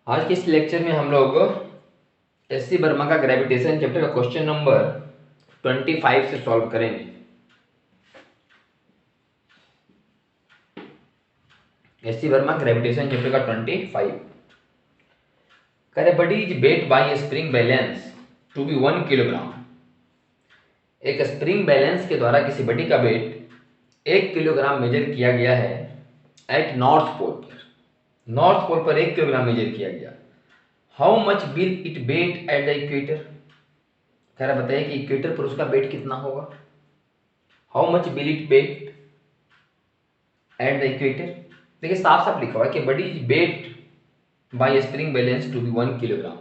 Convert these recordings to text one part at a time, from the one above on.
आज के इस लेक्चर में हम लोग एस.सी. वर्मा का ग्रेविटेशन चैप्टर का क्वेश्चन नंबर 25 से सॉल्व करेंगे। एस.सी. वर्मा ग्रेविटेशन चैप्टर का 25 करे body is weight by spring balance to be 1 kilogram. एक स्प्रिंग बैलेंस के द्वारा किसी बडी का वेट 1 किलोग्राम मेजर किया गया है एट नॉर्थ पोल पर। नॉर्थ पोल पर 1 किलोग्राम मेजर किया गया। How much will it weight at the equator. कह रहा बताइए कि इक्वेटर पर उसका वेट कितना होगा। How much will it weight at the equator. देखिए साफ साफ लिखा हुआ है कि body is weight by spring balance to be 1 kilogram.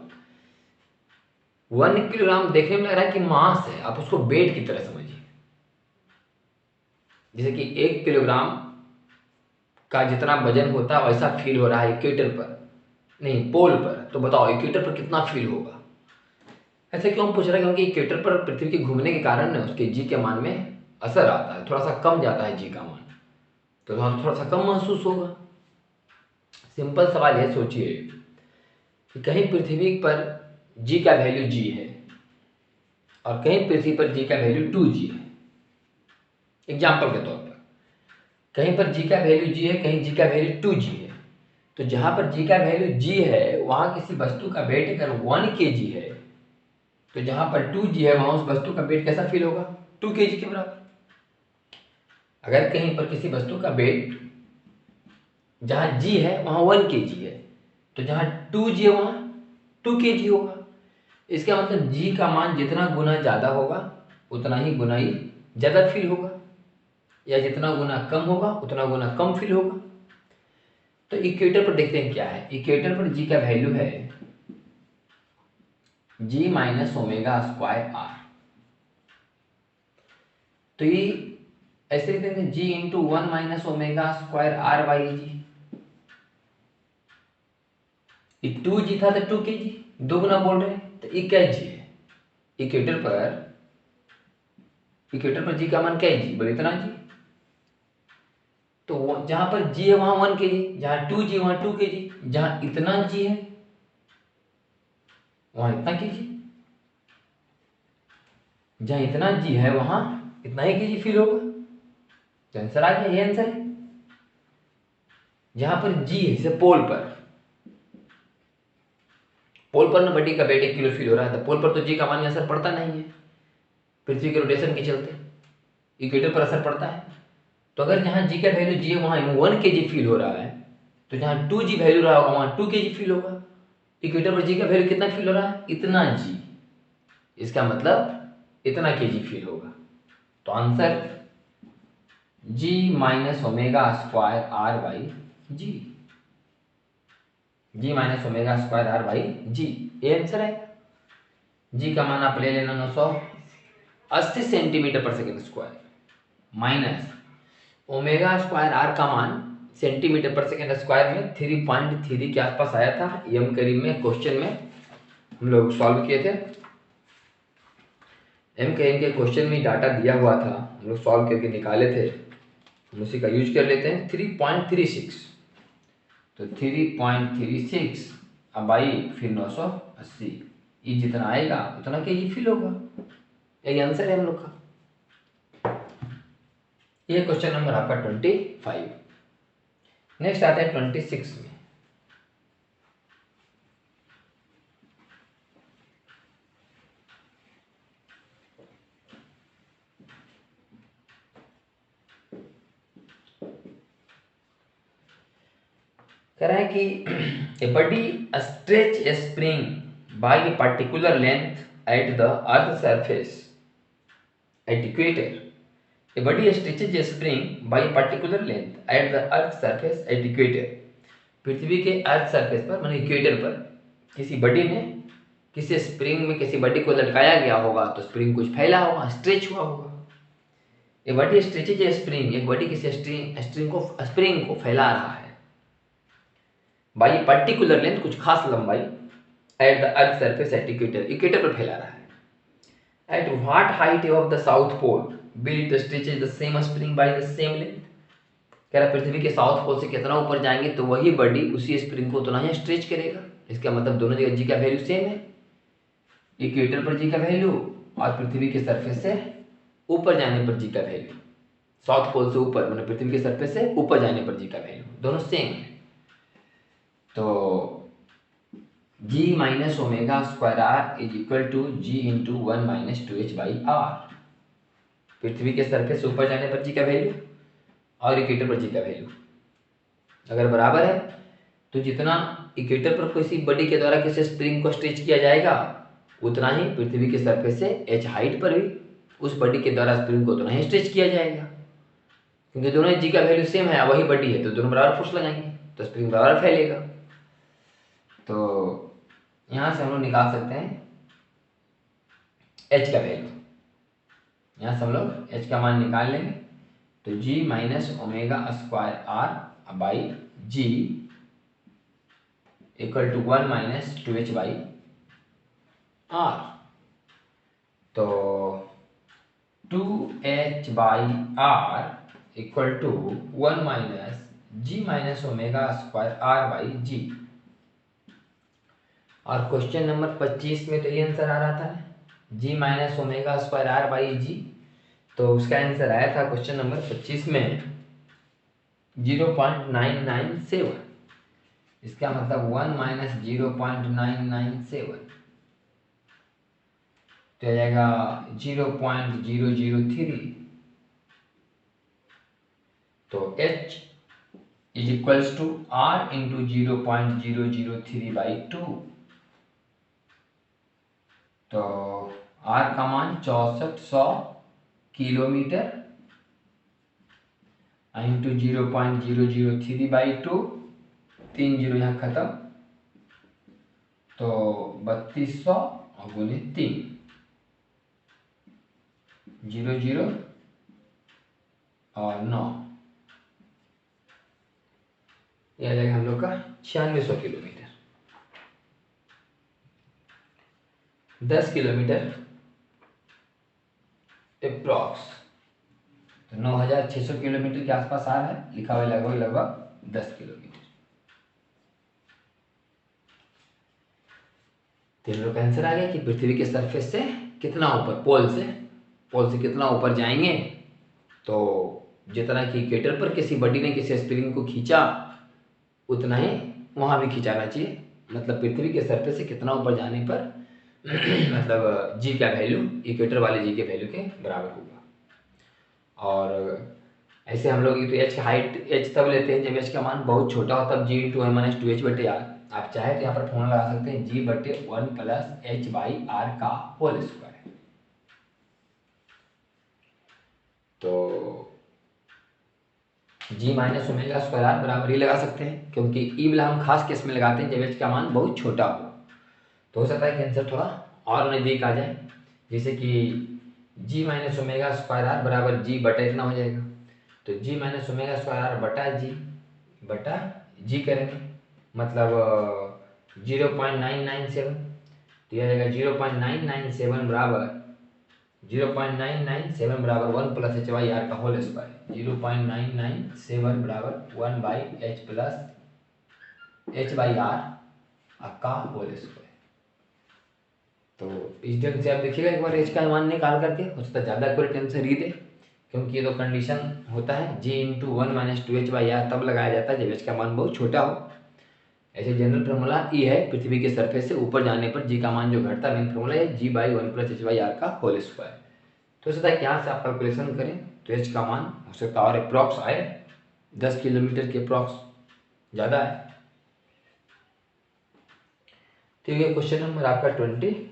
1 kilogram देखने में लग रहा है कि मास है, आप उसको वेट की तरह समझिए। जैसे कि 1 किलोग्राम का जितना वजन होता है वैसा फील हो रहा है इक्वेटर पर, नहीं पोल पर। तो बताओ इक्वेटर पर कितना फील होगा। ऐसे क्यों पूछ रहा है? क्योंकि इक्वेटर पर पृथ्वी के घूमने के कारण उसके जी के मान में असर आता है, थोड़ा सा कम जाता है जी का मान, तो थोड़ा सा कम महसूस होगा। सिंपल सवाल है, सोचिए कि कहीं पृथ्वी पर जी का वैल्यू जी है और कहीं पृथ्वी पर जी का वैल्यू 2g है। एग्जाम्पल के तौर पर कहीं पर जी का वैल्यू जी है, कहीं जी का वैल्यू 2g है। तो जहां पर जी का वैल्यू जी है वहां किसी वस्तु का वेट अगर 1 kg है, तो जहां पर 2g है वहां उस वस्तु का वेट कैसा फील होगा? 2 kg के बराबर। अगर कहीं पर किसी वस्तु का वेट जहां g है वहां 1 kg है, तो जहां 2g है वहां 2 kg होगा। इसका मतलब g का मान जितना गुना ज़्यादा होगा उतना ही गुना ही ज़्यादा फील होगा, या जितना गुना कम होगा उतना गुना कम फील होगा। तो इक्वेटर पर देखते हैं क्या है। इक्वेटर पर g का वैल्यू है g minus omega square r. तो ये ऐसे लिखते हैं g into 1 minus omega square are by g. 2g था तो 2 kg, दो गुना बोल रहे हैं, तो ये क्या g है? इक्वेटर पर g का मान क्या है? जी बोले इतना जी। तो जहां पर g है वहां 1 kg, जहां 2g वहां 2 kg, जहां इतना g है वहां इतना kg, जहां इतना g है वहां इतना ही kg फील होगा। तो आंसर आ गया, ये आंसर है। जहां पर g है, जैसे पोल पर ना बडी का वेट 1 किलो फील हो रहा है, तो पोल पर तो जी का मान में असर पड़ता नहीं है पृथ्वी के रोटेशन के चलते। इक्वेटर पर असर पड़ता है। तो अगर जहां जी का वैल्यू जी है वहां 1 kg फील हो रहा है, तो जहां 2g वैल्यू रहा होगा वहां 2 kg फील होगा। इक्वेटर पर जी का वैल्यू कितना फील हो रहा है? इतना g। इसका मतलब इतना kg फील होगा। तो answer g minus omega square are by G. G minus omega square are by G, ये आंसर है। जी का मान आप ले लेना 980 centimetre per second square, minus omega square r का मान सेंटीमीटर पर सेकेंड स्क्वायर में 3.3 के आसपास आया था। यम करीब में क्वेश्चन में हम लोग सॉल्व किए थे। एम करीब के क्वेश्चन में डाटा दिया हुआ था, हम लोग सॉल्व करके निकाले थे, हम उसी का यूज कर लेते हैं। 3.36, तो 3.36 अब आई फिर 980, ये जितना आएगा उतना के जी फील होगा। यही आंसर है हम लोग का। ये क्वेश्चन नंबर आपका 25। नेक्स्ट आता है 26 में। कह रहा है कि a body stretch a spring by a particular length at the earth surface at equator. A body stretches a spring by a particular length at the earth surface at equator। पृथ्वी के earth surface पर माने equator पर किसी बडी में, किसी spring में किसी बडी को लटकाया गया होगा, तो स्प्रिंग कुछ फैला होगा, स्ट्रेच हुआ होगा। ए बडी स्ट्रेचेज ए स्प्रिंग, एक बडी किसी स्प्रिंग को फैला रहा है बाई ए पर्टिकुलर लेंथ, कुछ खास लंबाई, eight the earth surface at equator, equator पर फैला रहा है। At what height above the south pole will it stretches the same spring by the same length। कह रहा पृथ्वी के साउथ पोल से कितना ऊपर जाएंगे तो वही बॉडी उसी स्प्रिंग को उतना ही स्ट्रेच करेगा, इसका मतलब दोनों जगह जी का वैल्यू सेम है। इक्वेटर पर जी का वैल्यू और पृथ्वी के सरफेस से ऊपर जाने पर जी का वैल्यू, साउथ पोल से ऊपर मतलब पृथ्वी के सरफेस से ऊपर जाने पर जी का वैल्यू दोनों सेम है। तो G minus omega square R is equal to G into 1 minus 2h by R. पृथ्वी के सरफेस से ऊपर जाने पर जी का वैल्यू और इक्वेटर पर जी का वैल्यू अगर बराबर है तो जितना इक्वेटर पर किसी बॉडी के द्वारा किसी स्प्रिंग को स्ट्रेच किया जाएगा उतना ही पृथ्वी के सरफेस से h हाइट पर भी उस बॉडी के द्वारा स्प्रिंग को उतना ही स्ट्रेच किया जाएगा, क्योंकि दोनों जी का वैल्यू सेम है, वही बॉडी है तो दोनों बराबर फोर्स लगाएंगे तो स्प्रिंग बराबर फैलेगा। तो यहाँ से हम लोग निकाल सकते हैं h का वैल्यू। यहाँ से हम लोग h का मान निकाल लेंगे तो g minus omega square are by G equal to 1 minus 2h by R. तो 2h by R equal to 1 minus G minus omega square are by G. और क्वेश्चन नंबर 25 में तो ये आंसर आ रहा था G minus omega square are by G, तो उसका आंसर आया था क्वेश्चन नंबर 25 में 0.997। इसका मतलब 1 माइनस 0.997 तो आ जाएगा 0.003। तो h is equals to r into 0.003 by 2। तो r का मान 6400 किलोमीटर इंटू 0.003 बाई 2, 3 जीरो यहाँ खत्म तो 3200 और गुने 3 0 0 और 9, यह आ जाएगा हम लोग का 9600 किलोमीटर। 10 किलोमीटर अप्रॉक्स तो 9600 किलोमीटर के आसपास आ रहा है, लिखा हुआ लगभग 10 किलोमीटर। तो हम लोग का आंसर आ गया कि पृथ्वी के सरफेस से कितना ऊपर, पोल से कितना ऊपर जाएंगे तो जितना कि इक्वेटर पर किसी बॉडी ने किसी स्प्रिंग को खींचा उतना ही वहाँ भी खींचाना चाहिए, मतलब पृथ्वी के सरफेस से कितना ऊपर जाने पर मतलब जी का वैल्यू इक्वेटर वाले जी के वैल्यू के बराबर होगा। और ऐसे हम लोग तो एच का हाइट एच तब लेते हैं जब एच का मान बहुत छोटा हो, तब जी इंटू 1 माइनस 2h बटे आर। आप चाहे तो यहाँ पर फॉर्मूला लगा सकते हैं जी बटे 1 प्लस एच बाई आर का होल स्क्वायर। तो G minus omega square R बराबर ही लगा सकते हैं, क्योंकि ई वाला हम खास केस में लगाते हैं जब एच का मान बहुत छोटा हो। तो हो सकता है कि आंसर थोड़ा और नज़दीक आ जाए, जैसे कि जी माइनस ओमेगा स्क्वायर आर बराबर जी बटा इतना हो जाएगा। तो G minus omega square are बटा जी करेंगे, मतलब 0.997 तो यह आएगा 0.997 बराबर 1 प्लस एच बाई आर का होल स्क्वायर। 0.997 बराबर 1 by h plus H by are का होल स्क्वायर। तो इस ढंग से आप देखिएगा एक बार एच का मान निकाल करके, हो सकता है ज़्यादा एक्यूरेट आंसर ही दे, क्योंकि ये तो कंडीशन होता है G into 1 minus 2h by R तब लगाया जाता है जब एच का मान बहुत छोटा हो। ऐसे जनरल फार्मूला ई है पृथ्वी के सरफेस से ऊपर जाने पर जी का मान जो घटता है, मेन फार्मूला है G by 1 plus H by are का होल स्क्वायर। तो हो सकता है कि यहाँ से आप कैलकुलेशन करें तो एच का मान हो सकता है और अप्रॉक्स आए, 10 किलोमीटर के अप्रॉक्स ज़्यादा है। तो ये क्वेश्चन नंबर आपका 26।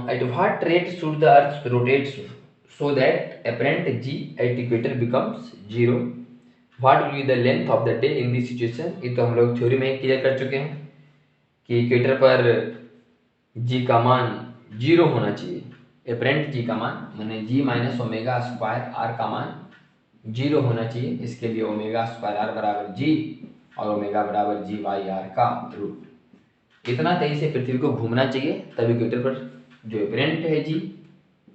At what rate should the earth rotate so that apparent g at equator becomes 0? What will be the length of the day in this situation? ये तो हम लोग थ्योरी में क्लियर कर चुके हैं कि इक्वेटर पर g का मान 0 होना चाहिए, अपरेंट g का मान माने g minus omega square r का मान जीरो होना चाहिए। इसके लिए ओमेगा स्क्वायर आर बराबर जी और ओमेगा बराबर जी बाई आर का रूट। इतना तेजी से पृथ्वी को घूमना चाहिए तब इक्वेटर पर जो एपरेंट है जी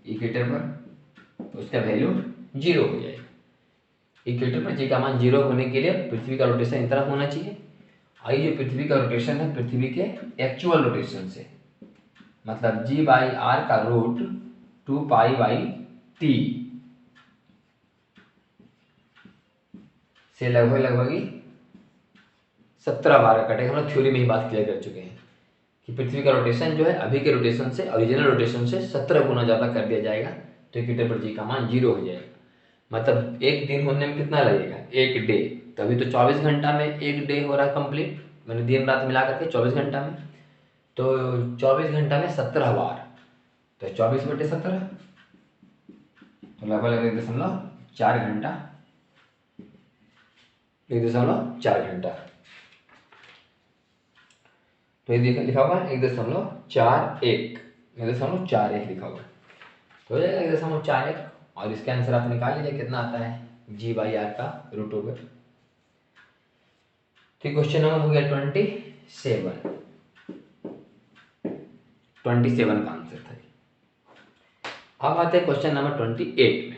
इक्वेटर पर उसका वैल्यू जीरो हो जाएगा। इक्वेटर पर जी का मान जीरो होने के लिए पृथ्वी का रोटेशन इतना होना चाहिए। और ये जो पृथ्वी का रोटेशन है पृथ्वी के एक्चुअल रोटेशन से, मतलब जी बाई आर का रूट 2 पाई बाई टी से लगभग 17 बार कटेगा। हम लोग थ्योरी में ही बात क्लियर कर चुके हैं कि पृथ्वी का रोटेशन जो है अभी के रोटेशन से ओरिजिनल रोटेशन से 17 गुना ज़्यादा कर दिया जाएगा तो इक्वेटर पर जी का मान जीरो हो जाएगा। मतलब एक दिन होने में कितना लगेगा, एक डे। तो अभी तो 24 घंटा में एक डे हो रहा है कंप्लीट, मैंने दिन रात मिला करके 24 घंटा में। तो 24 घंटा में 17 बार, तो 24/17 तो लगभग 1.4 घंटा, 1.4 घंटा। तो ये लिखा होगा 1.41, 1.41 लिखा होगा तो हो जाएगा 1.41। और इसका आंसर आप निकाल लीजिए कितना आता है, जी बाई आर का रूट ओवर। तो क्वेश्चन नंबर हो गया 27 का आंसर था। अब आते हैं क्वेश्चन नंबर 28 में।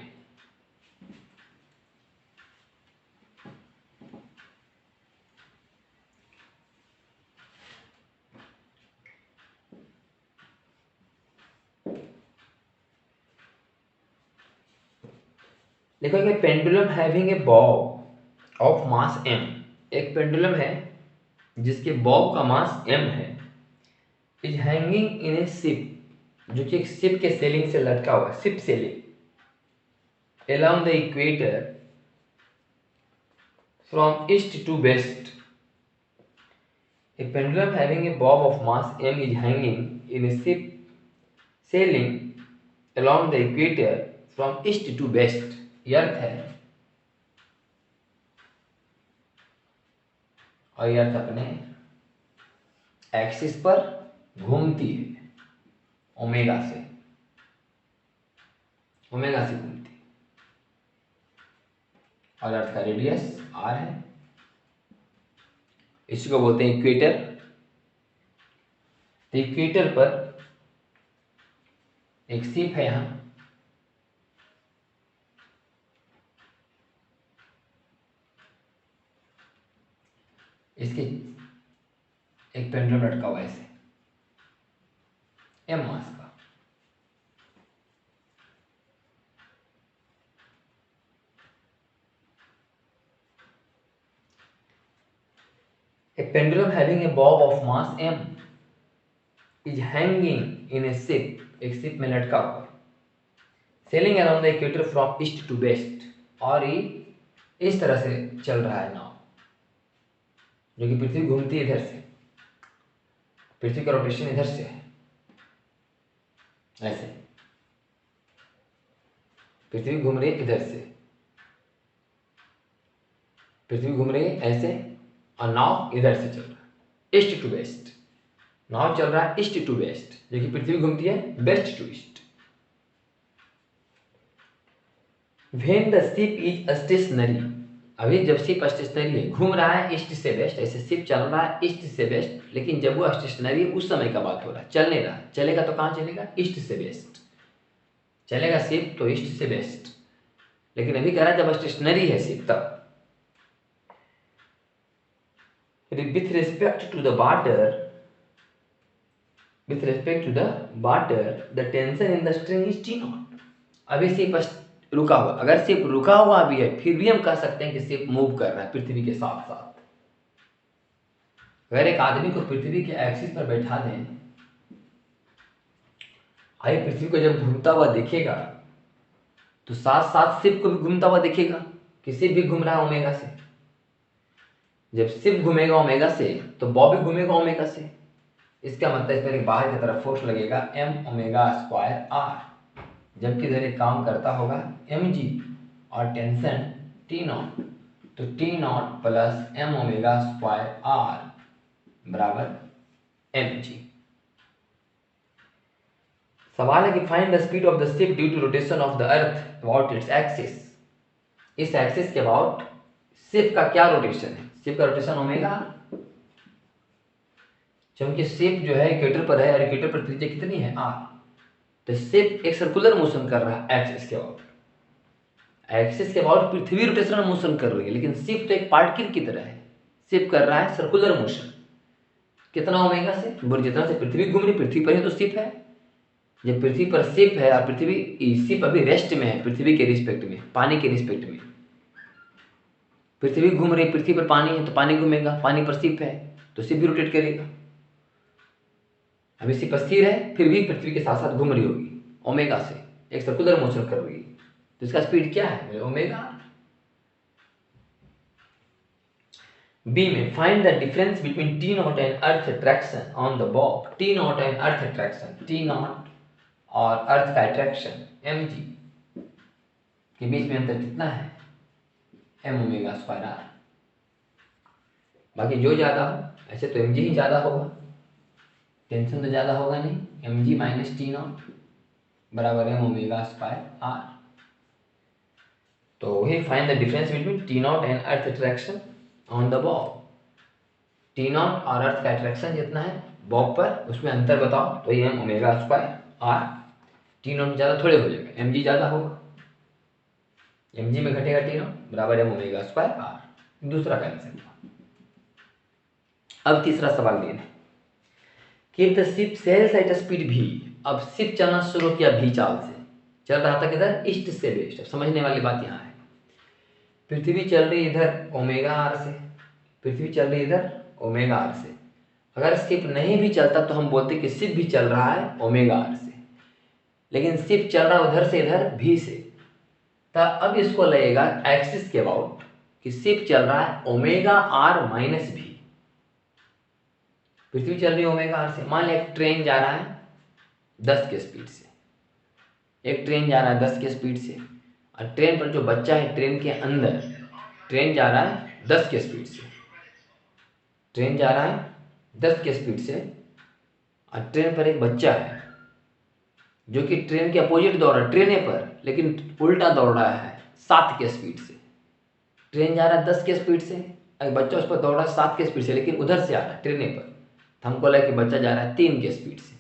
देखो कि pendulum having a Bob of mass m, एक पेंडुलम है जिसके बॉब का मास m है, is hanging in A ship, जो कि एक शिप के सेलिंग से लटका हुआ है, ship sailing along the equator from east to west. A pendulum having a bob of mass m is hanging in a ship sailing along the equator from east to west। ये अर्थ है और ये अर्थ अपने axis पर घूमती है, omega से घूमती है और अर्थ का रेडियस r है। इसी को बोलते हैं इक्वेटर। तो इक्वेटर पर एक शिप है यहाँ, इसके एक पेंडुलम लटका हुआ है ऐसे m मास का। A pendulum having a bob of mass m is hanging in a ship, एक शिप में लटका हुआ, sailing around the equator from east to west, और ये इस तरह से चल रहा है नाव, जो कि पृथ्वी घूमती है इधर से, पृथ्वी का रोटेशन इधर से है, ऐसे पृथ्वी घूम रही है इधर से, पृथ्वी घूम रही है ऐसे और नाव इधर से चल रहा है ईस्ट टू वेस्ट। नाव चल रहा है ईस्ट टू वेस्ट, जो कि पृथ्वी घूमती है west to east. When the ship is stationary, अभी जब शिप स्टेशनरी है, घूम रहा है ईस्ट से वेस्ट, ऐसे शिप चल रहा है ईस्ट से वेस्ट, लेकिन जब वो स्टेशनरी है उस समय का बात हो रहा है, चल नहीं रहा। चलेगा तो कहाँ चलेगा, ईस्ट से वेस्ट चलेगा शिप, तो ईस्ट से वेस्ट। लेकिन अभी कह रहा है जब स्टेशनरी है शिप तब। With respect to the water, the tension in the string is T0। अभी शिप रुका हुआ, अगर शिप रुका हुआ भी है फिर भी हम कह सकते हैं कि शिप मूव कर रहा है पृथ्वी के साथ साथ। अगर एक आदमी को पृथ्वी के एक्सिस पर बैठा दें, आइए पृथ्वी को जब घूमता हुआ देखेगा तो साथ साथ शिप को भी घूमता हुआ देखेगा कि शिप भी घूम रहा है ओमेगा से। जब शिप घूमेगा ओमेगा से तो बॉब भी घूमेगा ओमेगा से। इसका मतलब इस पर बाहर की तरफ फोर्स लगेगा m ओमेगा स्क्वायर r, जबकि इधर एक काम करता होगा mg और टेंशन T0, तो T0 plus m omega square r बराबर mg। सवाल है कि find the speed of the ship due to rotation of the earth about its axis इस एक्सिस के अबाउट शिप का क्या रोटेशन है? शिप का रोटेशन ओमेगा, क्योंकि शिप जो है इक्वेटर पर है और इक्वेटर पर त्रिज्या कितनी है? आर। तो शिप एक सर्कुलर मोशन कर रहा है एक्सिस के अबाउट, एक्सिस के अबाउट पृथ्वी रोटेशनल मोशन कर रही है, लेकिन शिप तो एक पार्टिकल की तरह है, शिप कर रहा है सर्कुलर मोशन। कितना ओमेगा से? जितना से पृथ्वी घूम रही, पृथ्वी पर ही तो शिप है। जब पृथ्वी पर शिप है और शिप अभी रेस्ट में है, पृथ्वी के रिस्पेक्ट में, पानी के रिस्पेक्ट में, पृथ्वी घूम रही, पृथ्वी पर पानी है तो पानी घूमेगा, पानी पर शिप है तो शिप भी रोटेट करेगा। अभी शिप स्थिर है फिर भी पृथ्वी के साथ साथ घूम रही होगी ओमेगा से, एक सर्कुलर मोशन कर रही है, तो इसका स्पीड क्या है? ओमेगा। बी में find the difference between T nought and earth attraction on the bob. T nought and earth attraction, T nought और अर्थ का अट्रैक्शन एम जी के बीच में अंतर कितना है? M omega square r. बाकी जो ज्यादा हो, ऐसे तो एम जी ही ज्यादा होगा, टेंशन तो ज्यादा होगा नहीं, एम जी माइनस टी नॉट बराबर एम ओमेगा स्क्वायर आर। तो वही find the difference between T nought and earth attraction on the bob. T nought और अर्थ का अट्रैक्शन जितना है बॉब पर, उसमें अंतर बताओ, तो ये m omega square r. T nought ज़्यादा थोड़े हो जाएगा, एम जी ज़्यादा होगा, एम जी में घटेगा टी नॉट बराबर एम ओमेगा स्क्वायर आर। दूसरा का आंसर। अब तीसरा सवाल लेना कि the ship sails at speed भी। अब शिप चलना शुरू किया भी चाल से, चल रहा था किधर? ईस्ट से वेस्ट। अब समझने वाली बात यहाँ है, पृथ्वी चल रही इधर ओमेगा आर से, पृथ्वी चल रही इधर ओमेगा आर से। अगर शिप नहीं भी चलता तो हम बोलते कि शिप भी चल रहा है ओमेगा आर से, लेकिन शिप चल रहा है उधर से इधर भी से, तब अब इसको लगेगा एक्सिस के अबाउट कि शिप चल रहा है ओमेगा आर माइनस भी। पृथ्वी चल रही है ओमेगा आर से। मान लिया एक ट्रेन जा रहा है 10 के स्पीड से, एक ट्रेन जा रहा है 10 के स्पीड से, और ट्रेन पर जो बच्चा है ट्रेन के अंदर, ट्रेन जा रहा है 10 के स्पीड से, ट्रेन जा रहा है 10 के स्पीड से, और ट्रेन पर एक बच्चा है जो कि ट्रेन के अपोजिट दौड़ रहा है, ट्रेने पर लेकिन उल्टा दौड़ रहा है 7 के स्पीड से। ट्रेन जा रहा है 10 के स्पीड से, एक बच्चा उस पर दौड़ रहा है 7 के स्पीड से, लेकिन उधर से आ रहा है ट्रेने पर, तो हमको लगा कि बच्चा जा रहा है 3 के स्पीड से।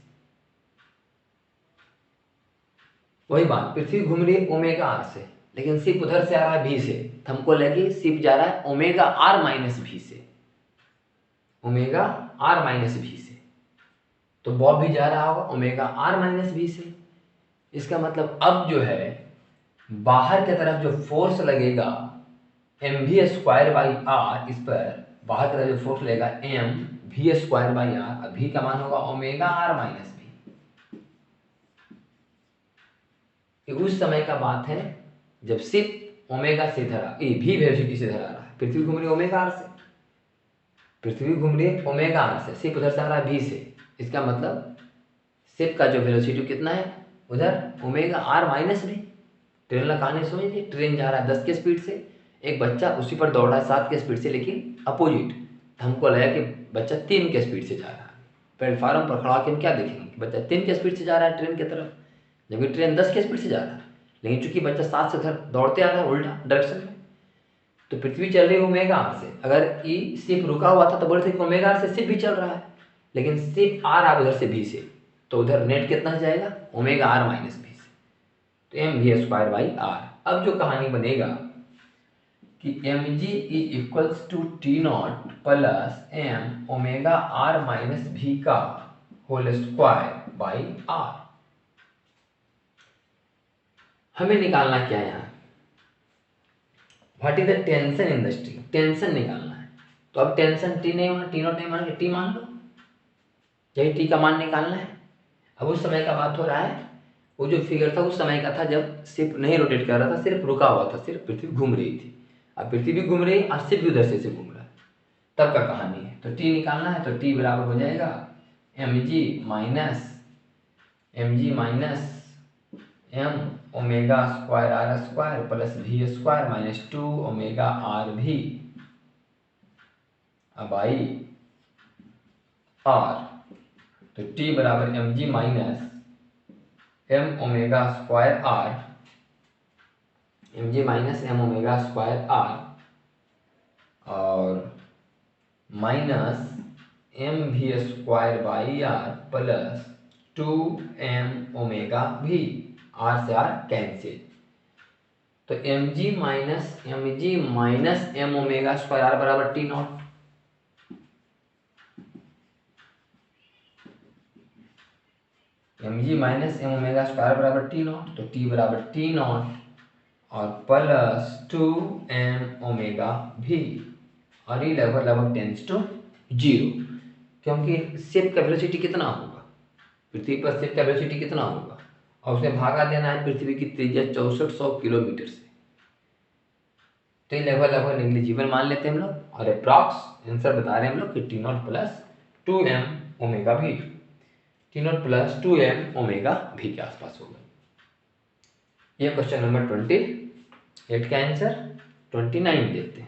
वही बात, पृथ्वी घूम रही है ओमेगा आर से, लेकिन शिप उधर से आ रहा है भी से, तो हमको लगे शिप जा रहा है ओमेगा आर माइनस भी से, ओमेगा आर माइनस भी से। तो बॉब भी जा रहा होगा ओमेगा आर माइनस भी से। इसका मतलब अब जो है बाहर की तरफ जो फोर्स लगेगा m we square by r, इस पर बाहर की तरफ जो फोर्स लगेगा m we square by r, अभी का मान होगा ओमेगा आर माइनस भी। उस समय का बात है जब शिप ओमेगा से धरा भी वेलोसिटी से धरा रहा है, पृथ्वी घूम रही है ओमेगा आर से, पृथ्वी घूम रही है ओमेगा आर से, शिप उधर से आ रहा है भी से। इसका मतलब शिप का जो वेलोसिटी कितना है उधर ओमेगा आर माइनस भी। ट्रेन का कहानी समझिए, ट्रेन जा रहा है 10 के स्पीड से, एक बच्चा उसी पर दौड़ रहा है 7 के स्पीड से, लेकिन अपोजिट। तो हमको लगा कि बच्चा 3 के स्पीड से जा रहा है। प्लेटफार्म पर खड़ा होकर हम क्या देखेंगे कि बच्चा 3 के स्पीड से जा रहा है ट्रेन की तरफ, जबकि ट्रेन 10 के स्पीड से जा रहा है, लेकिन चूंकि बच्चा 7 से उधर दौड़ते आ रहा है उल्टा डायरेक्शन में। तो पृथ्वी चल रही है ओमेगा आर से, अगर ई शिप रुका हुआ था तो बोलते कि ओमेगा आर से शिप भी चल रहा है, लेकिन शिप आ रहा है उधर से भी से, तो उधर नेट कितना जाएगा ओमेगा आर माइनस भी से, तो m we square by r. अब जो कहानी बनेगा कि m g is equals to T nought plus m omega r minus v का होल स्क्वायर बाई आर। हमें निकालना क्या है यहाँ? What is the tension in the string, tension निकालना है। तो अब टेंशन टी नहीं टी नॉट नहीं मान के टी मान लो, यही टी का मान निकालना है। अब उस समय का बात हो रहा है, वो जो फिगर था उस समय का था जब शिप नहीं रोटेट कर रहा था, सिर्फ रुका हुआ था, सिर्फ पृथ्वी घूम रही थी। अब पृथ्वी भी घूम रही और शिप भी उधर से घूम रहा है, तब का कहानी है। तो टी निकालना है, तो टी बराबर हो जाएगा एम जी minus M omega square R square plus भी स्क्वायर माइनस 2 ओमेगा आर भी बाई आर। तो टी बराबर एम जी minus M omega square R M जी minus M omega square R और माइनस एम भी square by R plus 2m omega भी, R से R cancel. तो M जी minus M omega square R बराबर T nought. M जी minus M omega square बराबर T not, तो T बराबर T nought और प्लस 2m ओमेगा भी, और ये लगभग लगभग टेंस टू 0, क्योंकि शेप का वेलोसिटी कितना होगा, पृथ्वी पर शेप का वेलोसिटी कितना होगा, और उसमें भागा देना है पृथ्वी की त्रिज्या 6400 किलोमीटर से, तो ये लगभग लगभग नेग्लिजिबल मान लेते हैं हम लोग, और अप्रॉक्स आंसर बता रहे हैं हम लोग कि T nought plus 2m omega भी, T nought plus 2m omega भी के आसपास होगा। ये क्वेश्चन नंबर 28 का आंसर। 29 देखते हैं।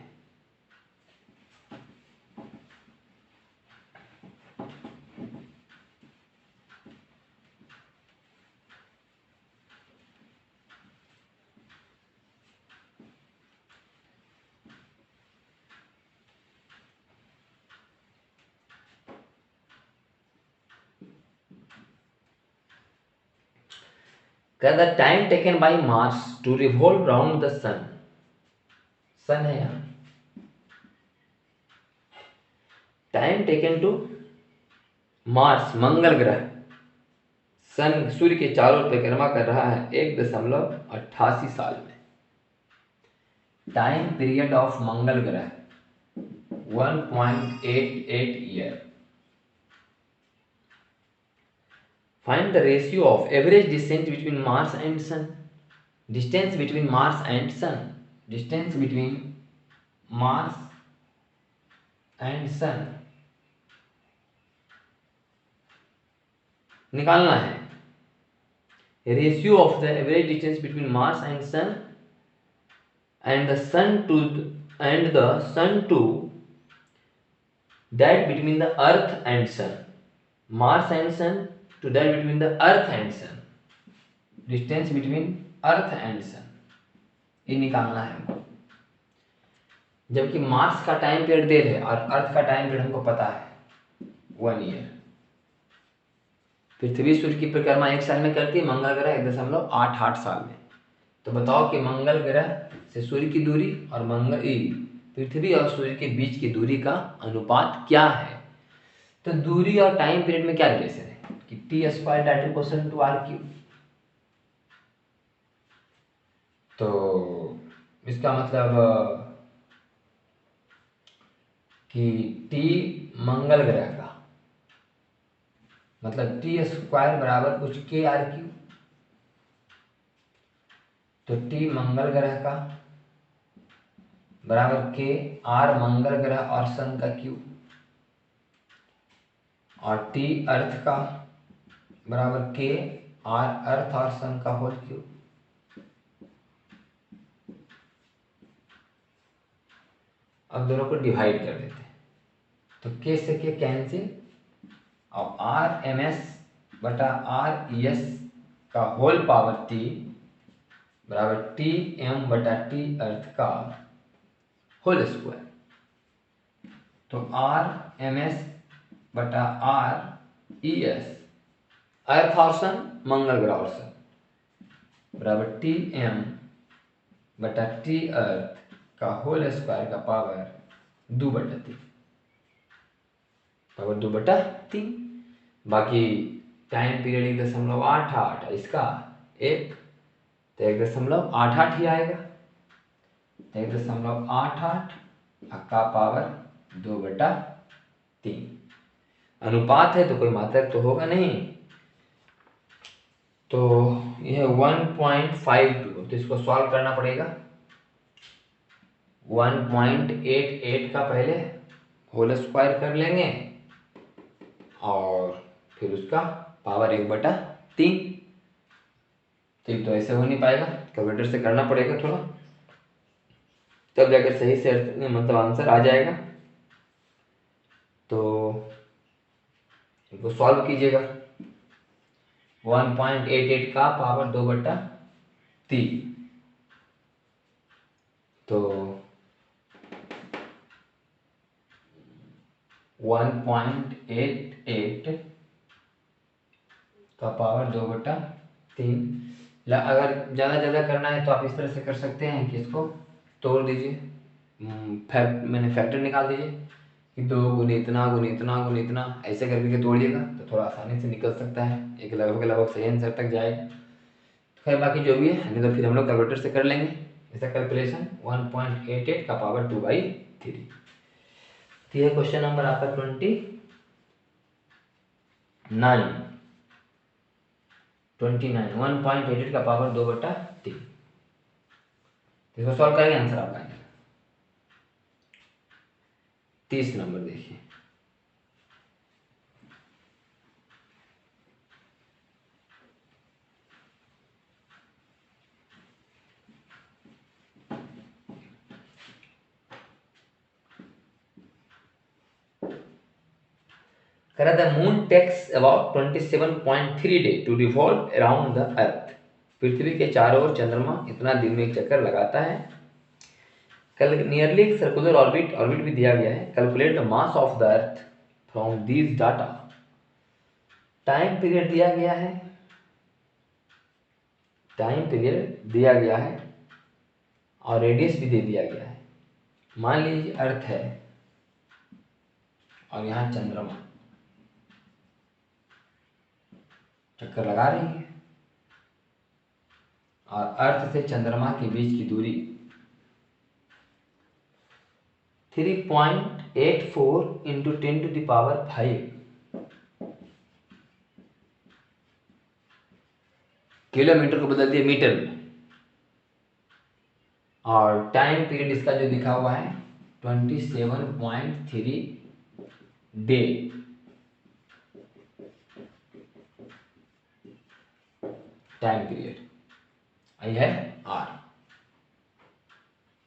The time taken by Mars to revolve round the sun, सन है यहाँ, टाइम टेकन टू मार्स मंगल ग्रह सन सूर्य के चारों परिक्रमा कर रहा है 1.88 साल में। टाइम पीरियड ऑफ मंगल ग्रह 1.88 year. Find the ratio of average distance between Mars and sun. Distance between Mars and sun, distance between Mars and sun निकालना है। Ratio of the average distance between Mars and sun and the sun to that between the earth and sun, Mars and sun to that between the earth and sun, distance between earth and sun, ये निकालना है हमको। जबकि Mars का time period देर है और earth का time period हमको पता है 1 ईयर। पृथ्वी सूर्य की परिक्रमा 1 साल में करती है, मंगल ग्रह 1.88 साल में। तो बताओ कि मंगल ग्रह से सूर्य की दूरी और पृथ्वी और सूर्य के बीच की दूरी का अनुपात क्या है। तो दूरी और टाइम पीरियड में क्या रिलेशन है कि T square that equal to r cube. तो इसका मतलब कि टी मंगल ग्रह का मतलब टी स्क्वायर बराबर कुछ के आर क्यूब। तो टी मंगल ग्रह का बराबर के आर मंगल ग्रह और सन का क्यूब, और टी अर्थ का बराबर के आर अर्थ और सन का होल क्यूब। अब दोनों को डिवाइड कर देते हैं, तो के से के कैंसिल, और आर एम एस बटा आर ई एस का होल पावर टी बराबर टी एम बटा टी अर्थ का होल स्क्वायर। तो आर एम एस बटा आर ई एस अर्थ और सन मंगल ग्रह और सन बराबर टी एम बटा टी अर्थ का होल स्क्वायर का पावर 2/3, पावर 2/3। बाकी टाइम पीरियड 1.88, इसका 1, तो 1.88 ही आएगा। 1.88 का पावर 2/3। अनुपात है तो कोई मात्रक तो होगा नहीं, तो यह 1.52, तो इसको सॉल्व करना पड़ेगा। 1.88 का पहले होल स्क्वायर कर लेंगे और फिर उसका पावर 1/3। ठीक, तो ऐसे हो नहीं पाएगा, कैलकुलेटर से करना पड़ेगा थोड़ा, तब जाकर सही से मतलब आंसर आ जाएगा। तो इनको सॉल्व कीजिएगा। 1.88 का पावर 2/3, तो 1.88 का पावर 2/3। अगर ज़्यादा करना है तो आप इस तरह से कर सकते हैं कि इसको तोड़ दीजिए, मैंने फैक्टर निकाल दीजिए कि 2 गुने इतना गुने इतना गुने इतना, ऐसे करके तोड़िएगा तो थोड़ा आसानी से निकल सकता है, एक लगभग सही आंसर तक जाएगा। खैर बाकी जो भी है नहीं तो फिर हम लोग कैलकुलेटर से कर लेंगे इसका कैलकुलेशन। 1.88 का पावर 2/3। तो यह क्वेश्चन नंबर आपका 29 1.88 का पावर 2/3। इसको सॉल्व करेंगे, आंसर आपका आएगा 30 नंबर। देखिए करा the moon takes about 27.3 day to revolve around the earth. पृथ्वी के चारों ओर चंद्रमा इतना दिन में एक चक्कर लगाता है। कल नियरली एक सर्कुलर ऑर्बिट भी दिया गया है। Calculate the mass of the earth from these data. Time period दिया गया है, और रेडियस भी दे दिया गया है। मान लीजिए अर्थ है और यहाँ चंद्रमा चक्कर लगा रही है, और अर्थ से चंद्रमा के बीच की दूरी 3.84 × 10⁵ किलोमीटर को बदल दिए मीटर में। और टाइम पीरियड इसका जो लिखा हुआ है 27.3 डे। टाइम पीरियड आई है आर।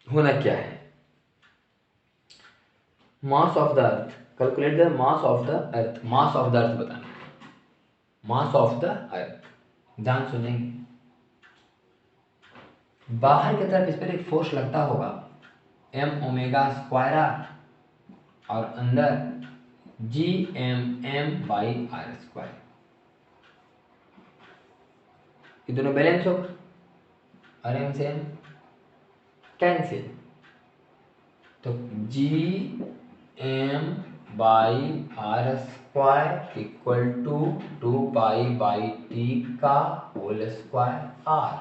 होना क्या है, मास of the earth. Calculate the mass of the earth. Mass of the अर्थ बताना, मास ऑफ द अर्थ। ध्यान सुनेंगे, बाहर की तरफ इस पर एक फोर्स लगता होगा m⍵², और अंदर Gmm/r²। ये दोनों बैलेंस होगा और m से m कैंसिल, तो Gm/r² इक्वल टू 2π/t का होल स्क्वायर r।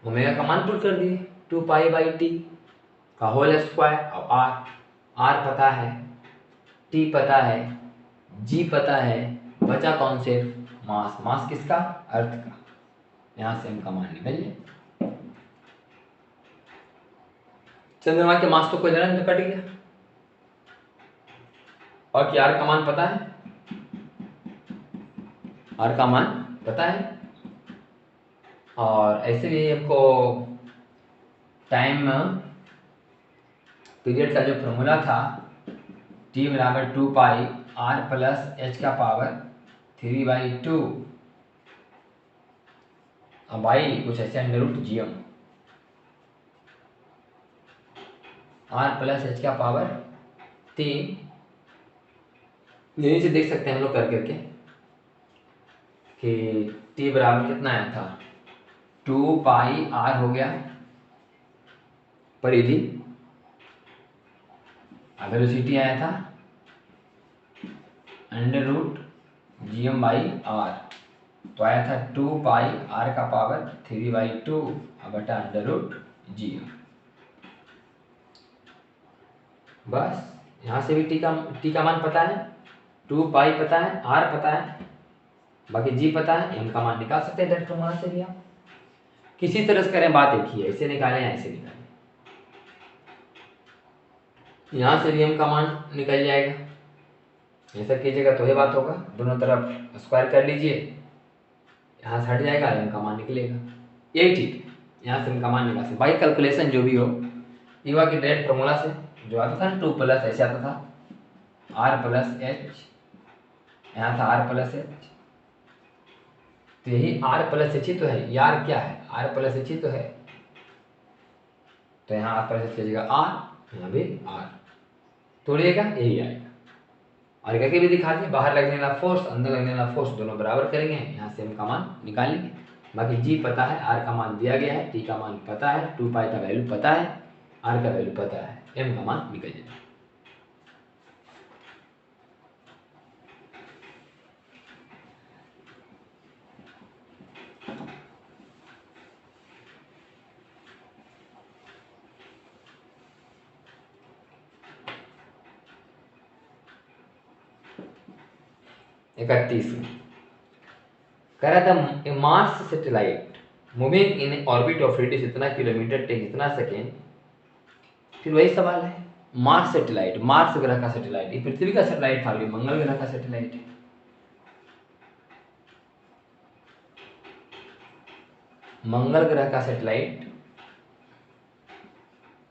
ओमेगा का मान पुट कर दिए 2π/t का होल स्क्वायर। अब r पता है, t पता है, g पता है, बचा कौन से, मास किसका, अर्थ का। यहां से हम का मान निकल जाए। चंद्रमा के मास तो कोई लेना नहीं तो कट गया। और क्या r का मान पता है, r का मान पता है। और ऐसे भी हमको टाइम पीरियड का जो फॉर्मूला था t बराबर 2π r प्लस h का पावर 3/2 अब आई कुछ ऐसे √Gm r प्लस h का पावर 3। यहीं से देख सकते हैं हम लोग कर करके कि t बराबर कितना आया था, 2π r हो गया परिधि, वेलोसिटी आया था √Gm/r, तो आया था 2π r का पावर 3/2 बटा √Gm। बस यहाँ से भी t का मान पता है, 2π पता है, r पता है, बाकी g पता है, m का मान निकाल सकते हैं डायरेक्ट फॉर्मूला से भी। आप किसी तरह से करें, बात एक ही है, ऐसे निकालें या ऐसे निकालें, यहाँ से भी m का मान निकल जाएगा। ऐसा कीजिएगा तो ये बात होगा, दोनों तरफ स्क्वायर कर लीजिए, यहाँ से हट जाएगा, m का मान निकलेगा, यही ठीक है। यहाँ से m का मान निकाल सकते, बाकी कैलकुलेशन जो भी हो ये हुआ कि डायरेक्ट फॉर्मूला से जो आता था ना 2 प्लस ऐसे आता था r प्लस h, यहाँ था r प्लस h, तो यही r प्लस h ही तो है, यार क्या है, r प्लस h ही तो है। तो यहाँ आप पर कीजिएगा आर, यहाँ भी आर, तोड़िएगा यही आएगा। और करके भी दिखा दिए, बाहर लगने वाला फोर्स अंदर लगने वाला फोर्स दोनों बराबर करेंगे, यहाँ से एम का मान निकालेंगे। बाकी जी पता है, आर का मान दिया गया है, टी का मान पता है, 2 पाई का वैल्यू पता है, आर का वैल्यू पता है, एम का मान निकल जाएगा। इकतीस कह रहा था Mars satellite moving in orbit of radius इतना किलोमीटर टेक इतना सेकेंड। फिर वही सवाल है, मार्स सैटेलाइट, मार्स ग्रह का सैटेलाइट, ये पृथ्वी का सैटेलाइट था, मंगल ग्रह का सैटेलाइट है। मंगल ग्रह का सैटेलाइट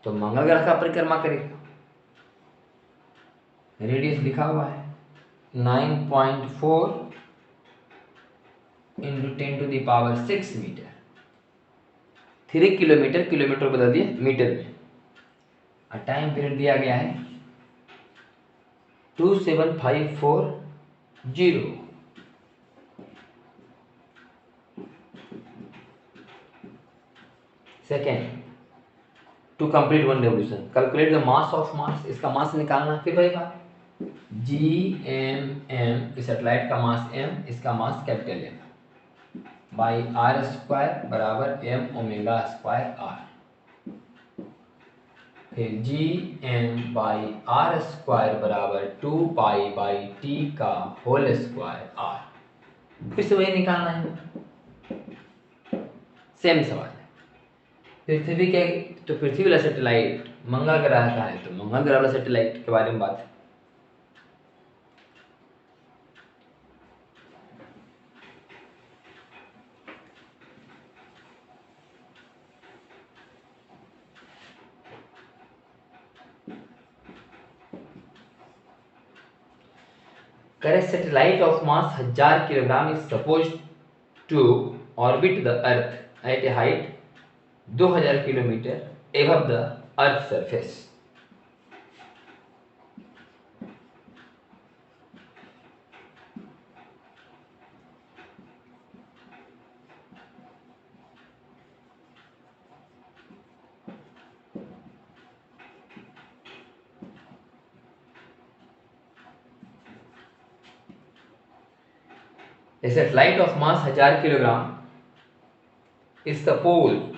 तो मंगल ग्रह का परिक्रमा करेगा, रेडियस लिखा हुआ है 9.4 इंटू 10⁻6 मीटर। 3 किलोमीटर, किलोमीटर बदल दिए मीटर में, और टाइम पीरियड दिया गया है 27540 second to complete one revolution. Calculate the mass of Mars, इसका मास निकालना। फिर वही बात, जी एम एम, इस सैटेलाइट का मास एम, इसका mass capital M, by r square बराबर एम ओमेगा स्क्वायर आर। फिर G M by r square बराबर 2 पाई बाई टी का होल स्क्वायर आर। फिर से वही निकालना है, सेम सवाल है। पृथ्वी के, तो पृथ्वी वाला सैटेलाइट मंगल ग्रह का है, तो मंगल ग्रह वाला सैटेलाइट के बारे में बात है। करे satellite of mass 1000 kilogram is suppose to orbit the earth at a height 2000 kilometre above the earth surface. A satellite of mass 1000 kilogram is supposed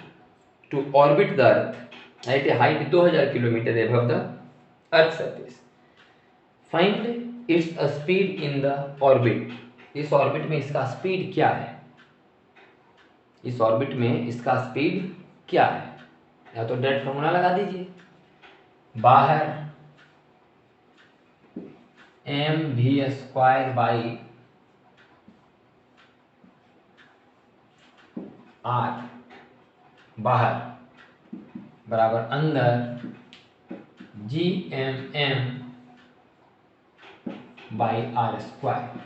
to orbit the Earth at a height 2000 kilometer above the Earth's surface. Find its speed in the orbit. इस orbit में इसका speed क्या है? इस orbit में इसका speed क्या है? या तो डायरेक्ट फॉर्मूला लगा दीजिए, बाहर m we square by r, बाहर बराबर अंदर G M M by r square.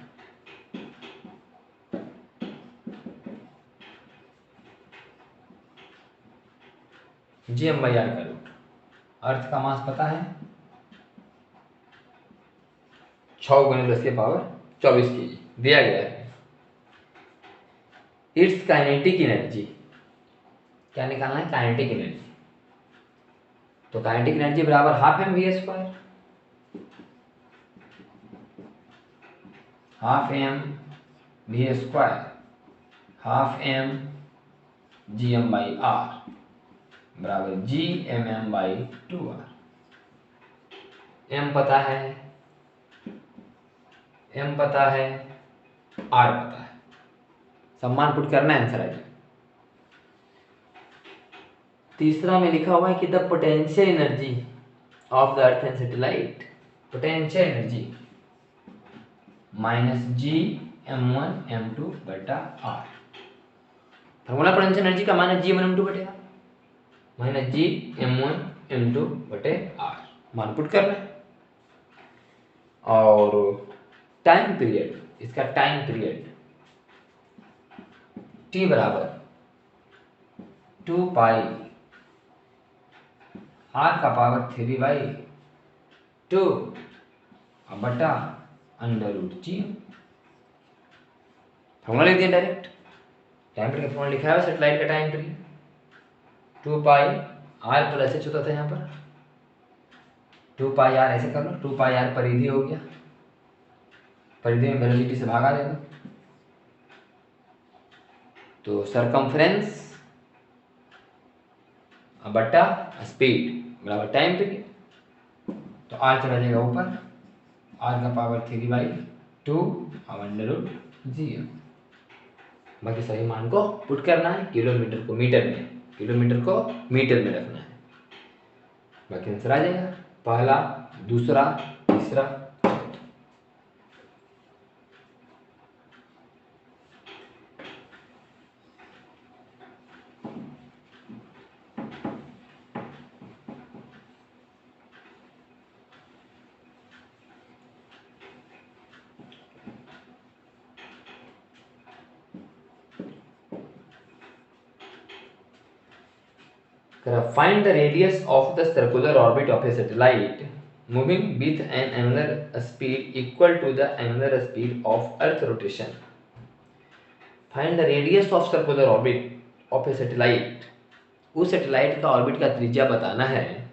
G M by are का रूट, अर्थ का मास पता है 6 × 10⁻24 kg दिया गया है। इट्स काइनेटिक एनर्जी, क्या निकालना है? Kinetic energy. तो काइनेटिक एनर्जी बराबर half M we square, half M we square, half M G M by R बराबर G M M by 2r। M पता है, एम पता है, आर पता है, सम्मान पुट करना है, आंसर आ जाए। तीसरा में लिखा हुआ है कि the potential energy of the earth and satellite, potential energy minus G m1 m2 बटा आर। फॉर्मूला पोटेंशियल एनर्जी का माइनस जी m1 m2 बटे are, minus G m1 m2 बटे आर, मान पुट करना है। और टाइम पीरियड, इसका time period t बराबर 2 पाई आर का पावर 3/2 बटा √g। फॉर्मूला लिख दिया डायरेक्ट। टाइम पीरियड का फॉर्मूला लिखा है सेटेलाइट का टाइम पीरियड 2πr+h होता था यहाँ पर 2πr, ऐसे कर लो 2πr परिधि हो गया, परिधि में वेलोसिटी से भागा दे दो तो सरकमफ्रेंस बटा स्पीड बराबर टाइम पीरियड। तो आर चला जाएगा ऊपर, आर का पावर 3/2 √g। बाकी सही मान को पुट करना है, किलोमीटर को मीटर में, किलोमीटर को मीटर में रखना है। बाकी आंसर आ जाएगा पहला, दूसरा, तीसरा, चौथा। Find the radius of the circular orbit of a satellite moving with an angular speed equal to the angular speed of Earth rotation. Find the radius of circular orbit of a satellite. उस satellite का orbit का त्रिज्या बताना है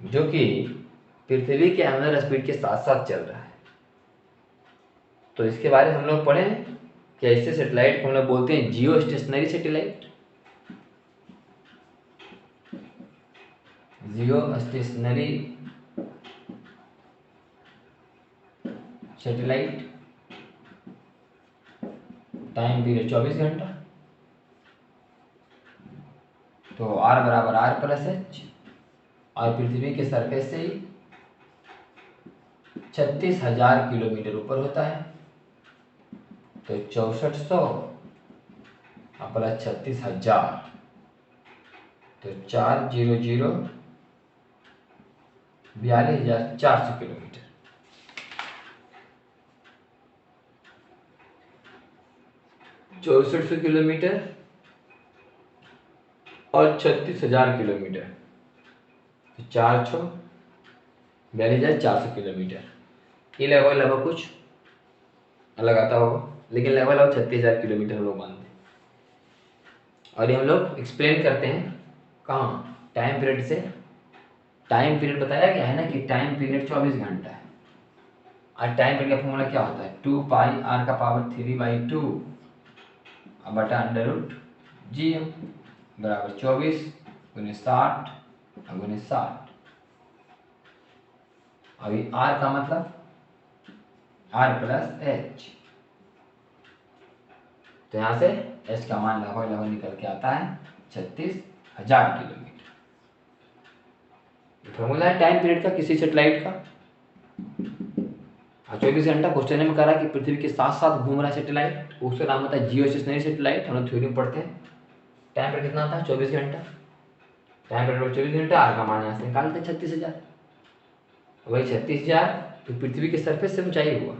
जो कि पृथ्वी के angular speed के साथ साथ चल रहा है। तो इसके बारे में हम लोग पढ़े कि ऐसे सैटेलाइट को हम लोग बोलते हैं जियो स्टेशनरी सैटेलाइट, जियो स्टेशनरी सैटेलाइट, टाइम पीरियड 24 घंटा। तो r बराबर r+h और पृथ्वी के सरफेस से ही 36,000 किलोमीटर ऊपर होता है। तो 6400 प्लस 36,000 तो 400 42,400 किलोमीटर। चौसठ सौ किलोमीटर और 36,000 किलोमीटर, 42,400 किलोमीटर। ये लगभग कुछ अलग आता होगा, लेकिन लगभग 36,000 किलोमीटर हम लोग मानते हैं। और ये हम लोग एक्सप्लेन करते हैं कहाँ, टाइम पीरियड से। टाइम पीरियड बताया गया है ना कि टाइम पीरियड 24 घंटा है। और टाइम पीरियड का फॉर्मूला क्या होता है, 2πr का पावर 3/2 बटा √g बराबर 24 × 60 × 60। अभी r का मतलब r+h, तो यहाँ से h का मान लगभग निकल के आता है 36,000 किलोमीटर। फॉर्मूला है टाइम पीरियड का किसी सैटेलाइट का। 24 घंटा क्वेश्चन में करा कि पृथ्वी के साथ साथ घूम रहा है सैटेलाइट, उसका नाम होता है जियो स्टेशनरी सैटेलाइट। हम लोग थ्योरी में पढ़ते हैं। टाइम पीरियड कितना था, 24 घंटा। टाइम पीरियड 24 घंटा, आर का मान यहाँ से निकालते हैं 36,000। वही 36,000 तो पृथ्वी के सरफेस से ऊंचाई हुआ,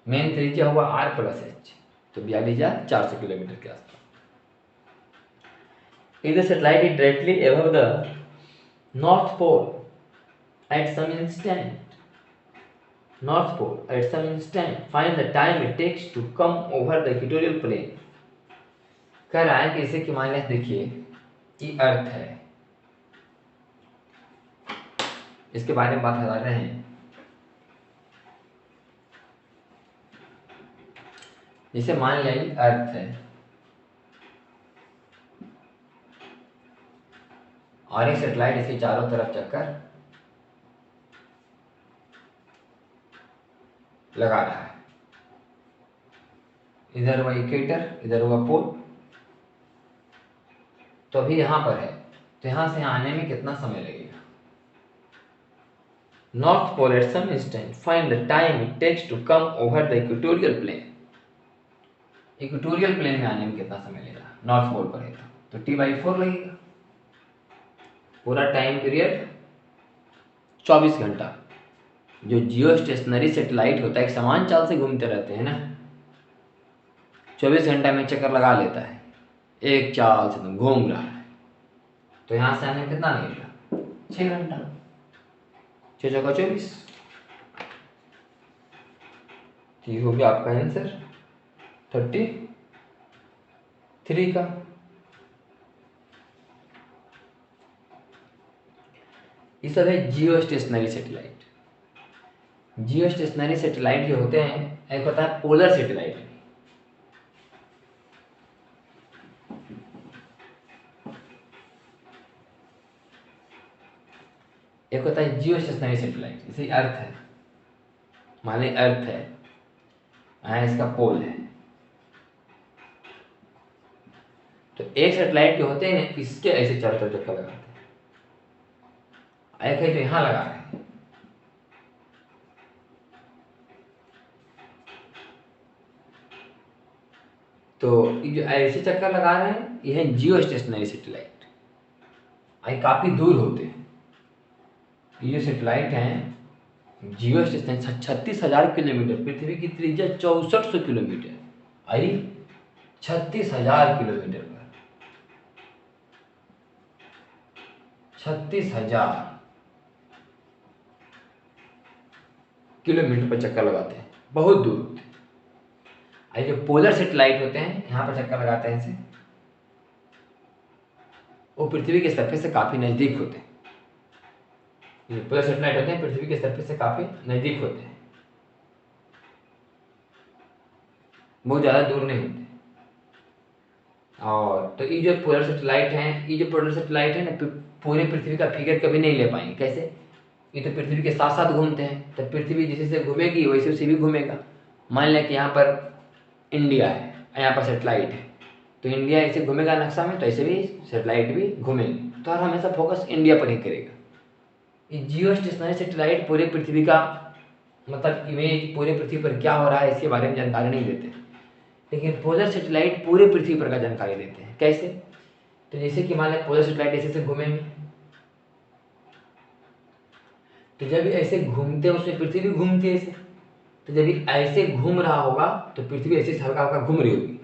मेन त्रिज्या हुआ r+h, तो 42,400 किलोमीटर के आसपास। If the satellite is directly above the North Pole at some instant, find the time it takes to come over the equatorial plane। कह रहा है कि इसे कि मान लिया, देखिए कि अर्थ है, इसके बारे में बात कर रहे हैं। जैसे मान लिया ये अर्थ है और एक सैटेलाइट इसके चारों तरफ चक्कर लगा रहा है। इधर हुआ इक्वेटर, इधर हुआ पोल। तो अभी यहाँ पर है, तो यहाँ से आने में कितना समय लगेगा। North pole at some instant, find the time it takes to come over the equatorial plane. Equatorial plane में आने में कितना समय लेगा, नॉर्थ पोल पर है तो T/4 लगेगा। पूरा टाइम पीरियड 24 घंटा। जो जियो स्टेशनरी सैटेलाइट होता है एक समान चाल से घूमते रहते हैं ना, 24 घंटा में चक्कर लगा लेता है, एक चाल से घूम रहा है। तो यहाँ से आने में कितना लगेगा? 6 घंटा। 6 चौका 24। ये हो गया आपका आंसर 33 का। ये सब है जियो स्टेशनरी सैटेलाइट। जियो स्टेशनरी सैटेलाइट जो होते हैं, एक होता है पोलर सैटेलाइट। एक होता है जियो स्टेशनरी सैटेलाइट, जैसे अर्थ है, मान ली अर्थ है, यहाँ इसका पोल है। तो एक सैटेलाइट जो होते हैं ना, इसके ऐसे चारों तरफ चक्कर लगाते हैं। एक है जो यहाँ लगा रहे हैं, तो ये जो ऐसे चक्कर लगा रहे हैं, ये है जियो स्टेशनरी सैटेलाइट। ये काफी दूर होते हैं। ये जो सैटेलाइट हैं जियो स्टेशन 36,000 किलोमीटर, पृथ्वी की त्रिज्या 6400 किलोमीटर, आई 36,000 किलोमीटर पर, 36,000 किलोमीटर पर चक्कर लगाते हैं, बहुत दूर होते हैं। ये जो पोलर सैटेलाइट होते हैं, यहाँ पर चक्कर लगाते हैं ऐसे, वो पृथ्वी के सरफेस से काफी नजदीक होते हैं। ये पोलर सैटेलाइट होते हैं, पृथ्वी के सरफेस से काफी नजदीक होते हैं, बहुत ज्यादा दूर नहीं होते। और तो ये जो पोलर सैटेलाइट हैं, ये जो पोलर सैटेलाइट है ना, पूरे पृथ्वी का फिगर कभी नहीं ले पाएंगे। कैसे? ये तो पृथ्वी के साथ साथ घूमते हैं, तो पृथ्वी जैसे से घूमेगी वैसे उसे भी घूमेगा। मान लें कि यहाँ पर इंडिया है, यहाँ पर सैटेलाइट है, तो इंडिया ऐसे घूमेगा नक्शा में, तो ऐसे भी सैटेलाइट भी घूमेगी। तो हमेशा फोकस इंडिया पर ही करेगा। ये जियो स्टेशनरी सैटेलाइट पूरे पृथ्वी का मतलब इमेज, पूरे पृथ्वी पर क्या हो रहा है इसके बारे में जानकारी नहीं देते, लेकिन पोलर सैटेलाइट पूरे पृथ्वी पर का जानकारी देते हैं। कैसे? तो जैसे कि मान लें पोलर सैटेलाइट ऐसे से घूमेंगे, तो जब ऐसे घूमते हैं उसमें पृथ्वी भी घूमती है ऐसे, तो जब ऐसे घूम रहा होगा तो पृथ्वी ऐसे हल्का हल्का घूम रही होगी।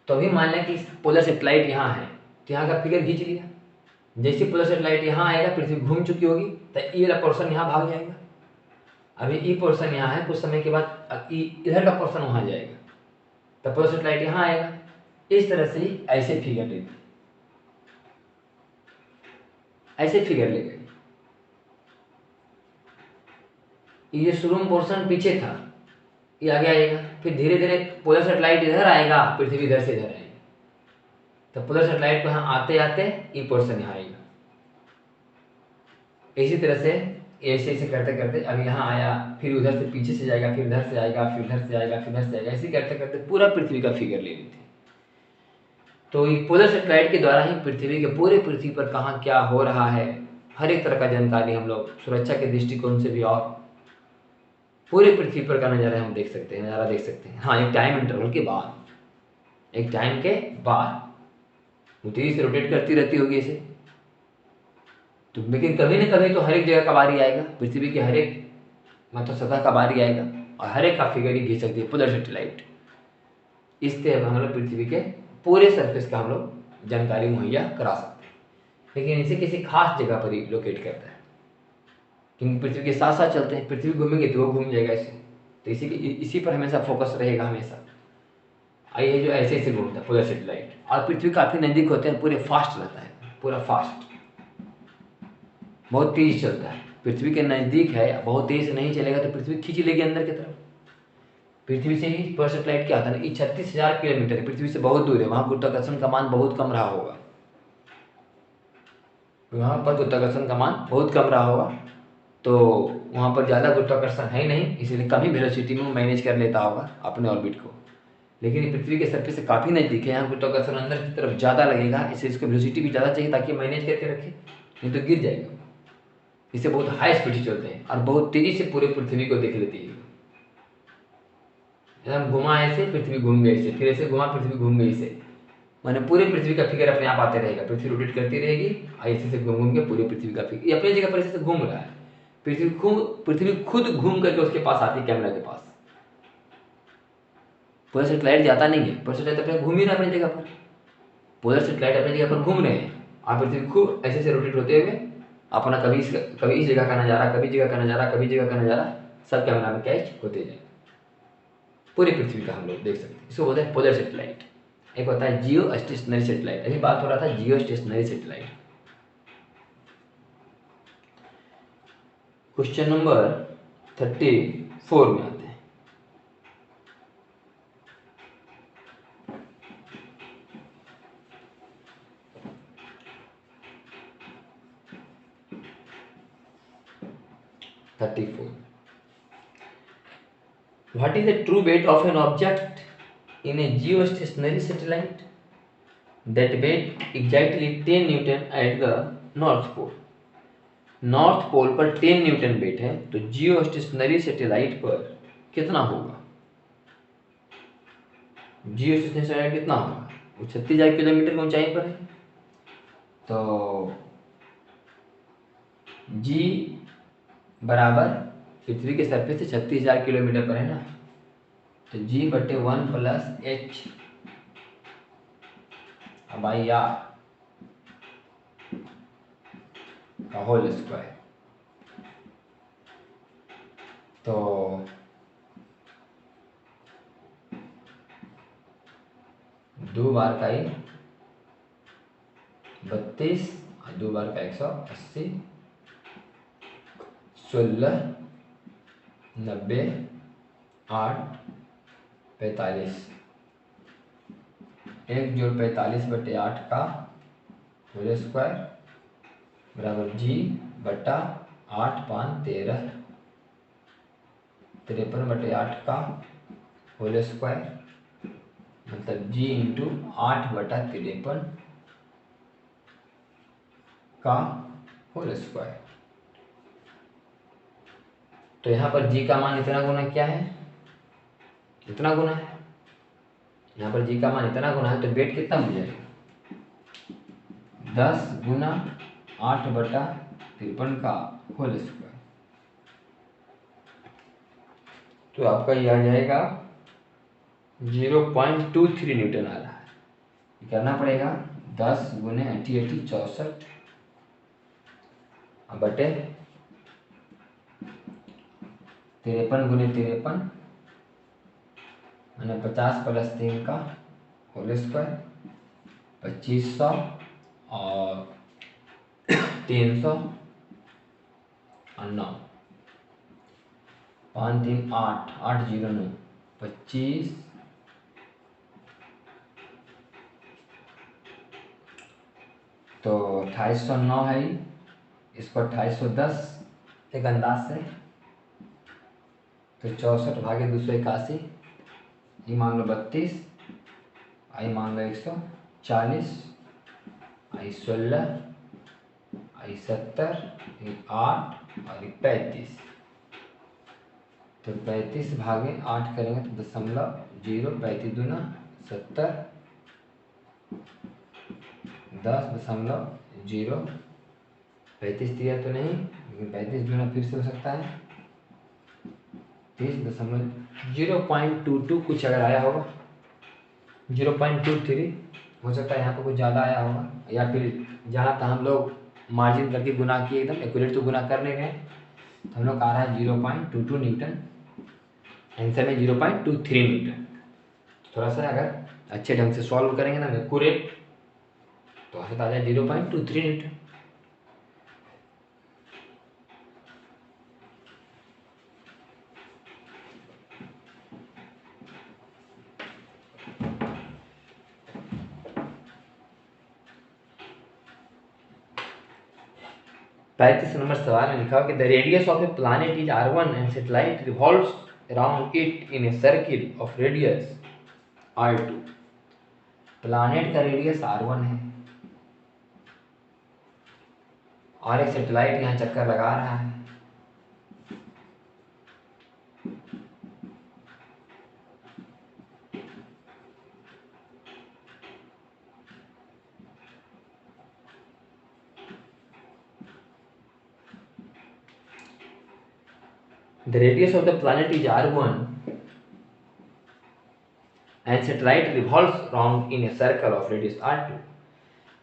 तो अभी मान लें कि पोलर सैटेलाइट यहाँ है, तो यहाँ का फिगर खींच लिया। जैसे पोलर सैटेलाइट यहाँ आएगा, पृथ्वी घूम चुकी होगी, तो ये वाला पोर्शन यहाँ भाग जाएगा। अभी ये पोर्शन यहाँ है, कुछ समय के बाद इधर का पोर्शन वहाँ जाएगा, तो पोलर सैटेलाइट यहाँ आएगा। इस तरह से ही ऐसे फिगर लेगी, ऐसे फिगर लेगा। ये शुरू में पोर्शन पीछे था, ये आगे आएगा, फिर धीरे धीरे पोलर सैटेलाइट इधर आएगा, पृथ्वी इधर से इधर आएगी। तो पोलर सैटेलाइट को यहाँ आते आते ये पोर्शन यहाँ आएगा। इसी तरह से ऐसे ऐसे करते करते अभी यहाँ आया, फिर उधर से पीछे से जाएगा, फिर इधर से आएगा, फिर इधर से आएगा, फिर इधर से आएगा, ऐसे करते करते पूरा पृथ्वी का फिगर ले लेते हैं। तो ये पोलर सैटेलाइट के द्वारा ही पृथ्वी के पूरे पृथ्वी पर कहाँ क्या हो रहा है, हर एक तरह का जानकारी हम लोग सुरक्षा के दृष्टिकोण से भी और पूरे पृथ्वी पर का नज़ारा हम देख सकते हैं, नज़ारा देख सकते हैं। हाँ, एक टाइम इंटरवल के बाद, एक टाइम के बाद वो तेजी से रोटेट करती रहती होगी इसे, तो लेकिन कभी न कभी तो हर एक जगह का बारी आएगा, पृथ्वी के हर एक मतलब सतह का बारी आएगा, और हर एक का फिगर ही खींच सकती है पोलर सैटेलाइट। इससे हम लोग पृथ्वी के पूरे सरफेस का हम लोग जानकारी मुहैया करा सकते हैं, लेकिन इसे किसी खास जगह पर ही लोकेट करता है, क्योंकि पृथ्वी के साथ साथ चलते हैं, पृथ्वी घूमेंगे तो वो घूम जाएगा ऐसे, तो इसी पर हमेशा फोकस रहेगा हमेशा। आइए जो ऐसे ऐसे घूमता है पोलर सैटेलाइट, और पृथ्वी काफ़ी नज़दीक होते हैं, पूरे फास्ट रहता है, पूरा फास्ट, बहुत तेज चलता है। पृथ्वी के नज़दीक है, बहुत तेज से नहीं चलेगा तो पृथ्वी खींच लेगी अंदर की तरफ। पृथ्वी से ही पोलर सैटेलाइट क्या होता है ना, ये 36,000 किलोमीटर पृथ्वी से बहुत दूर है, वहाँ गुरुत्वाकर्षण का मान बहुत कम रहा होगा, वहाँ पर गुरुत्वाकर्षण का मान बहुत कम रहा होगा, तो वहाँ पर ज़्यादा गुरुत्वाकर्षण है नहीं, इसलिए कम ही वेलोसिटी में मैनेज कर लेता होगा अपने ऑर्बिट को। लेकिन पृथ्वी के सरफेस से काफ़ी नज़दीक है, यहाँ गुरुत्वाकर्षण अंदर की तरफ ज़्यादा लगेगा, इससे इसको वेलोसिटी भी ज़्यादा चाहिए ताकि मैनेज करके रखे, नहीं तो गिर जाएगा। इससे बहुत हाई स्पीड से चलते हैं और बहुत तेज़ी से पूरे पृथ्वी को देख लेती है। हम घुमा ऐसे, पृथ्वी घूम गई ऐसे, फिर ऐसे घुमा, पृथ्वी घूम गई ऐसे, माने पूरे पृथ्वी का फिगर अपने आप आते रहेगा, पृथ्वी रोटेट करती रहेगी, ऐसे से घूम घूम के पूरे पृथ्वी का फिगर ये अपनी जगह पर ऐसे से घूम रहा है। पृथ्वी खुद घूम करके उसके पास आती है, कैमरा के पास। पोलर सैटेलाइट जाता नहीं है, पोलर सैटेलाइट अपने घूम ही रहा है अपनी जगह पर, पोलर सैटेलाइट अपनी जगह पर घूम रहे हैं आप पृथ्वी को ऐसे ऐसे रोटेट होते हुए अपना कभी इस जगह का नज़ारा, कभी जगह का नज़ारा, कभी जगह का नज़ारा सब कैमरा में कैच होते जाए। पूरी पृथ्वी का हम लोग देख सकते हैं। इसको बोलते हैं पोलर सेटेलाइट। एक होता है जियो स्टेशनरी सेटेलाइट। अभी बात हो रहा था जियो स्टेशनरी सेटेलाइट। क्वेश्चन नंबर 34 में आते हैं। What is the true weight of an object in a geostationary satellite? That weight exactly 10 newton at the north pole. North pole पर 10 न्यूटन वेट है, तो जियो स्टेशनरी सैटेलाइट पर कितना होगा? जियो स्टेशनरी सैटेलाइट कितना होगा? वो 36,000 किलोमीटर की ऊंचाई पर है, तो जी बराबर पृथ्वी के सरफेस से 36,000 किलोमीटर पर है ना, तो जी बटे 1 प्लस एच बाई आर का होल स्क्वायर। तो दो बार का ही 32 और दो बार का 180, 16, 90, 8, 45, 1 जोड़ 45 बटे 8 का होल स्क्वायर बराबर जी बटा 8 5 13, 53 बटे 8 का होल स्क्वायर मतलब जी इंटू 8 बटा 53 का होल स्क्वायर। तो यहाँ पर जी का मान इतना गुना क्या है? इतना गुना है। यहाँ पर जी का मान इतना गुना है, तो वेट कितना हो जाएगा? 10 गुना 8 बटा 53 का होल स्क्वायर। तो आपका ये आ जाएगा 0.23 न्यूटन आ रहा है। करना पड़ेगा 10 गुने 80 64 बटे 53 गुने 53 मैंने 50 प्लस 3 का होल स्क्वायर 2500 और 300 और 9 5 3 8 8 0 9 25 तो 2809 है, इसको 2810 एक अंदाज से, तो 64 भागे 281, ये मान लो 32, आई मान लो 140, आई 16, आई 70, ये 8 और ये 35, तो 35 भागे 8 करेंगे तो 0.0, 35 दूना 70, 10.0, 35 दिया तो नहीं, लेकिन 35 दूना फिर से हो सकता है 30.022 कुछ अगर आया होगा, 0.23 हो सकता है यहाँ पर कुछ ज़्यादा आया होगा, या फिर जहाँ तक हम लोग मार्जिन करके गुना किए एकदम एक्यूरेट तो गुना करने गए, तो हम लोग आ रहा है 0.22 न्यूटन, आंसर में 0.23 न्यूटन। थोड़ा सा अगर अच्छे ढंग से सॉल्व करेंगे ना एक्यूरेट, तो आ जाए 0.23 न्यूटन। पैंतीस नंबर सवाल में लिखा कि the radius of A planet is r1 and satellite revolves around it in a circle of radius r2। Planet का रेडियस r1 है और एक सैटेलाइट यहाँ चक्कर लगा रहा है। The radius of the planet is r1 and satellite revolves around in a circle of radius r2.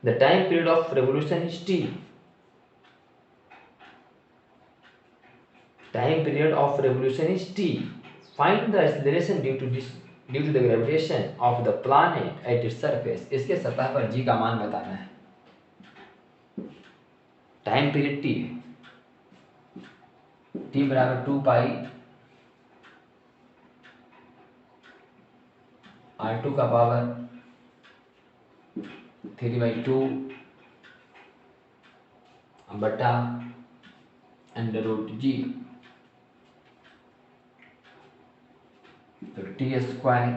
The time period of revolution is T. Time period of revolution is T. Find the acceleration due to the gravitation of the planet at its surface. इसके सतह पर जी का मान बताना है। Time period T, T बराबर 2 पाई R2 का power 3/2 बटा √g। तो टी स्क्वायर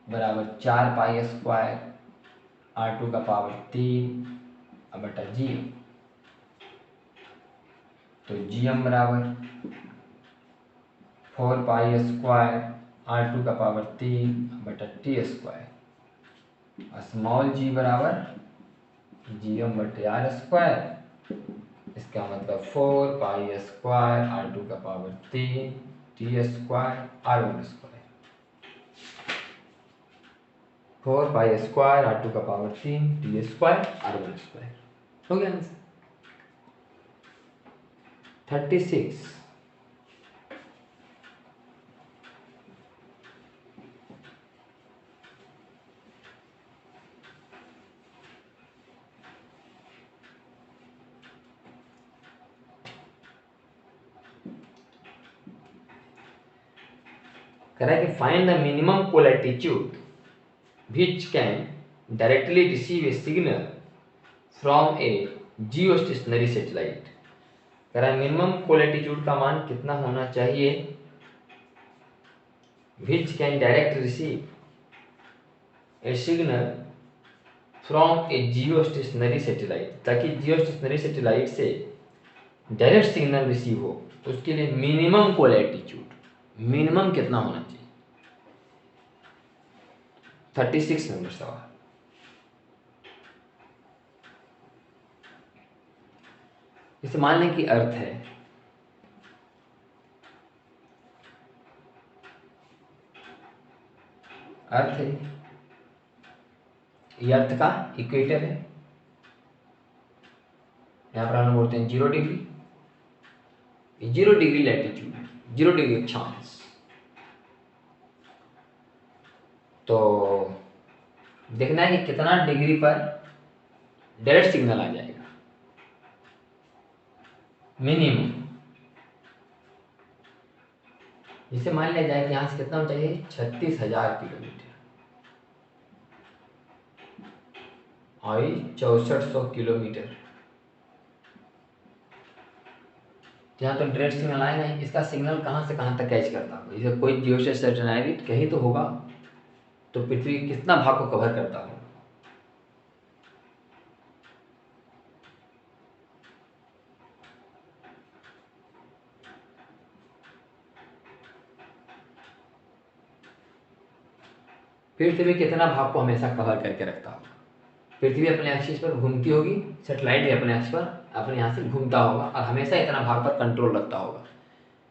बराबर 4 पाई स्क्वायर R2 का पावर 3 बटा जी। तो gm बराबर 4 पाई स्क्वायर R2 का पावर 3 बटा टी स्क्वायर। स्मॉल g बराबर gm बटे आर स्क्वायर। इसका मतलब 4 पाई स्क्वायर R2 का power 3 T square R1 square. 4 pi square R2 का power 3 T square R1 square. हो गया आंसर। 36 कह रहा है कि find the minimum colatitude which can directly receive a signal from a geostationary satellite। कह रहा है मिनिमम कोलैटिट्यूड का मान कितना होना चाहिए which can direct receive a signal from a geostationary satellite, ताकि जियोस्टेशनरी सैटेलाइट से डायरेक्ट सिग्नल रिसीव हो। उसके लिए मिनिमम कोलैटिट्यूड मिनिमम कितना होना चाहिए। 36 नंबर सवाल। इसे मानने की अर्थ है ये अर्थ का इक्वेटर है। यहां पर हम बोलते हैं 0 डिग्री। 0 डिग्री लैटिट्यूड है, 0 डिग्री अक्षांश। तो देखना है कि कितना डिग्री पर डायरेक्ट सिग्नल आ जाएगा मिनिमम। जिसे मान लिया जाए कि यहां से कितना चाहिए 36,000 किलोमीटर और 6400 किलोमीटर। जहाँ तक डायरेक्ट सिग्नल आएगा, इसका सिग्नल कहाँ से कहाँ तक कैच करता होगा। जैसे कोई जियोस्टेशनरी सैटेलाइट कहीं तो होगा, तो पृथ्वी कितना भाग को कवर करता होगा। पृथ्वी कितना भाग को हमेशा कवर करके रखता होगा। पृथ्वी अपने एक्सिस पर घूमती होगी, सैटेलाइट भी अपने एक्सिस पर अपने यहाँ से घूमता होगा और हमेशा इतना भाग पर कंट्रोल रखता होगा।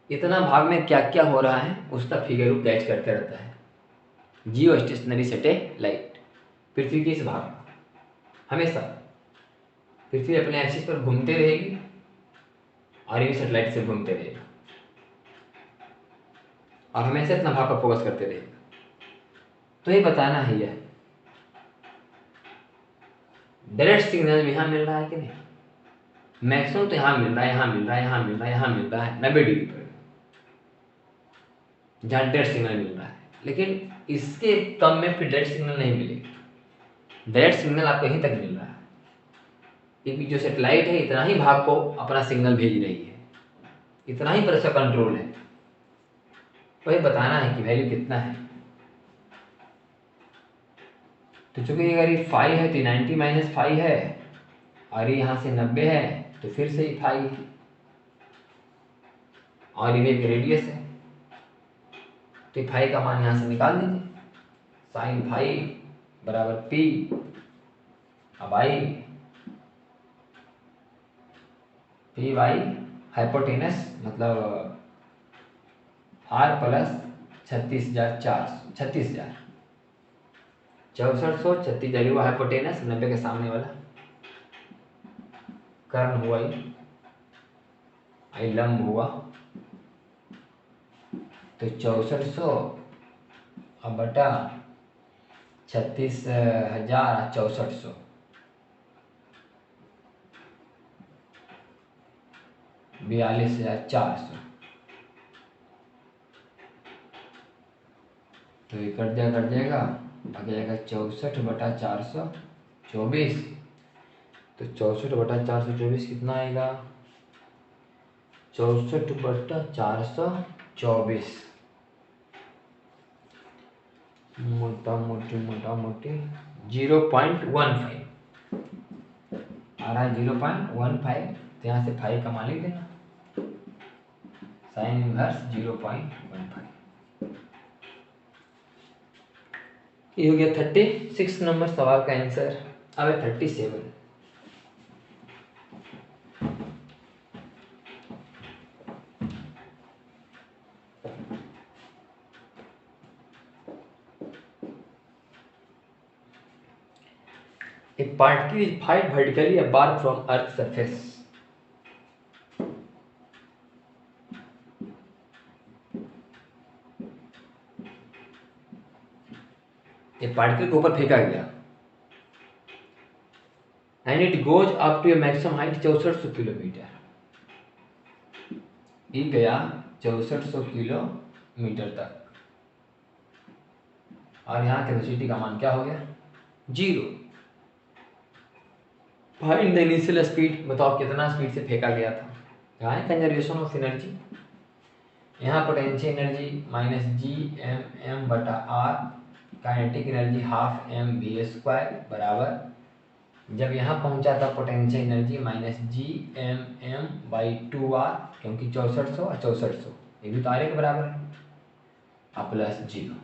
इतना भाग में क्या क्या हो रहा है उसका फिगर वो कैच करते रहता है। जियो स्टेशनरी सैटेलाइट पृथ्वी के इस भाग हमेशा पृथ्वी अपने एक्सिस पर घूमते रहेगी और ये सैटेलाइट से घूमते रहेगा और हमेशा इतना भाग पर फोकस करते रहेगा। तो ये बताना है यह डायरेक्ट सिग्नल यहाँ मिल रहा है कि नहीं। मैक्सिमम तो यहाँ मिल रहा है, यहाँ मिल रहा है, यहाँ मिल रहा है, यहाँ मिल रहा है 90 डिग्री पर जहाँ डायरेक्ट सिग्नल मिल रहा है। लेकिन इसके कम में फिर डायरेक्ट सिग्नल नहीं मिलेगा। डायरेक्ट सिग्नल आपको यहीं तक मिल रहा है क्योंकि जो सैटेलाइट है इतना ही भाग को अपना सिग्नल भेज रही है, इतना ही पर इसका कंट्रोल है। वही बताना है कि वैल्यू कितना है। तो चूंकि अगर ये 5 है तो 90 माइनस 5 है और ये यहाँ से 90 है तो फिर से ये 5 है और ये एक रेडियस है तो 5 का मान यहाँ से निकाल दीजिए। साइन 5 बराबर P अब आई P बाई हाइपोटेनस मतलब R प्लस 36,000 6400 36 जारी हुआ हाइपोटेनस 90 के सामने वाला, कर्ण हुआ ये, आई लंब हुआ, तो 6400 अब बटा 36,000 6400, ₹42,400। तो ये कट जाएगा आ जाएगा 64/424। तो 64/424 कितना आएगा? 64/424 मोटा मोटी 0.15 आ रहा है, 0.15। तो यहाँ से 5 कमा लिख देना, साइन इनवर्स 0.15। ये हो गया 36 नंबर सवाल का आंसर। अब है 37। A particle is fired vertically apart from Earth's surface. एक पार्टिकल को ऊपर फेंका गया and it goes up to a maximum height 6400 kilometre. ये गया 6400 किलोमीटर तक, और यहाँ कैपेसिटी का मान क्या हो गया? 0। फाइंड द इनिशियल स्पीड, बताओ कितना स्पीड से फेंका गया था। यहाँ है कंजर्वेशन ऑफ एनर्जी, यहाँ potential energy -Gmm/r, kinetic energy ½mv² बराबर, जब यहाँ पहुँचा था पोटेंशियल एनर्जी -Gmm/2r, क्योंकि 6400 और 6400 ये भी तो आरे के बराबर है, और प्लस 0,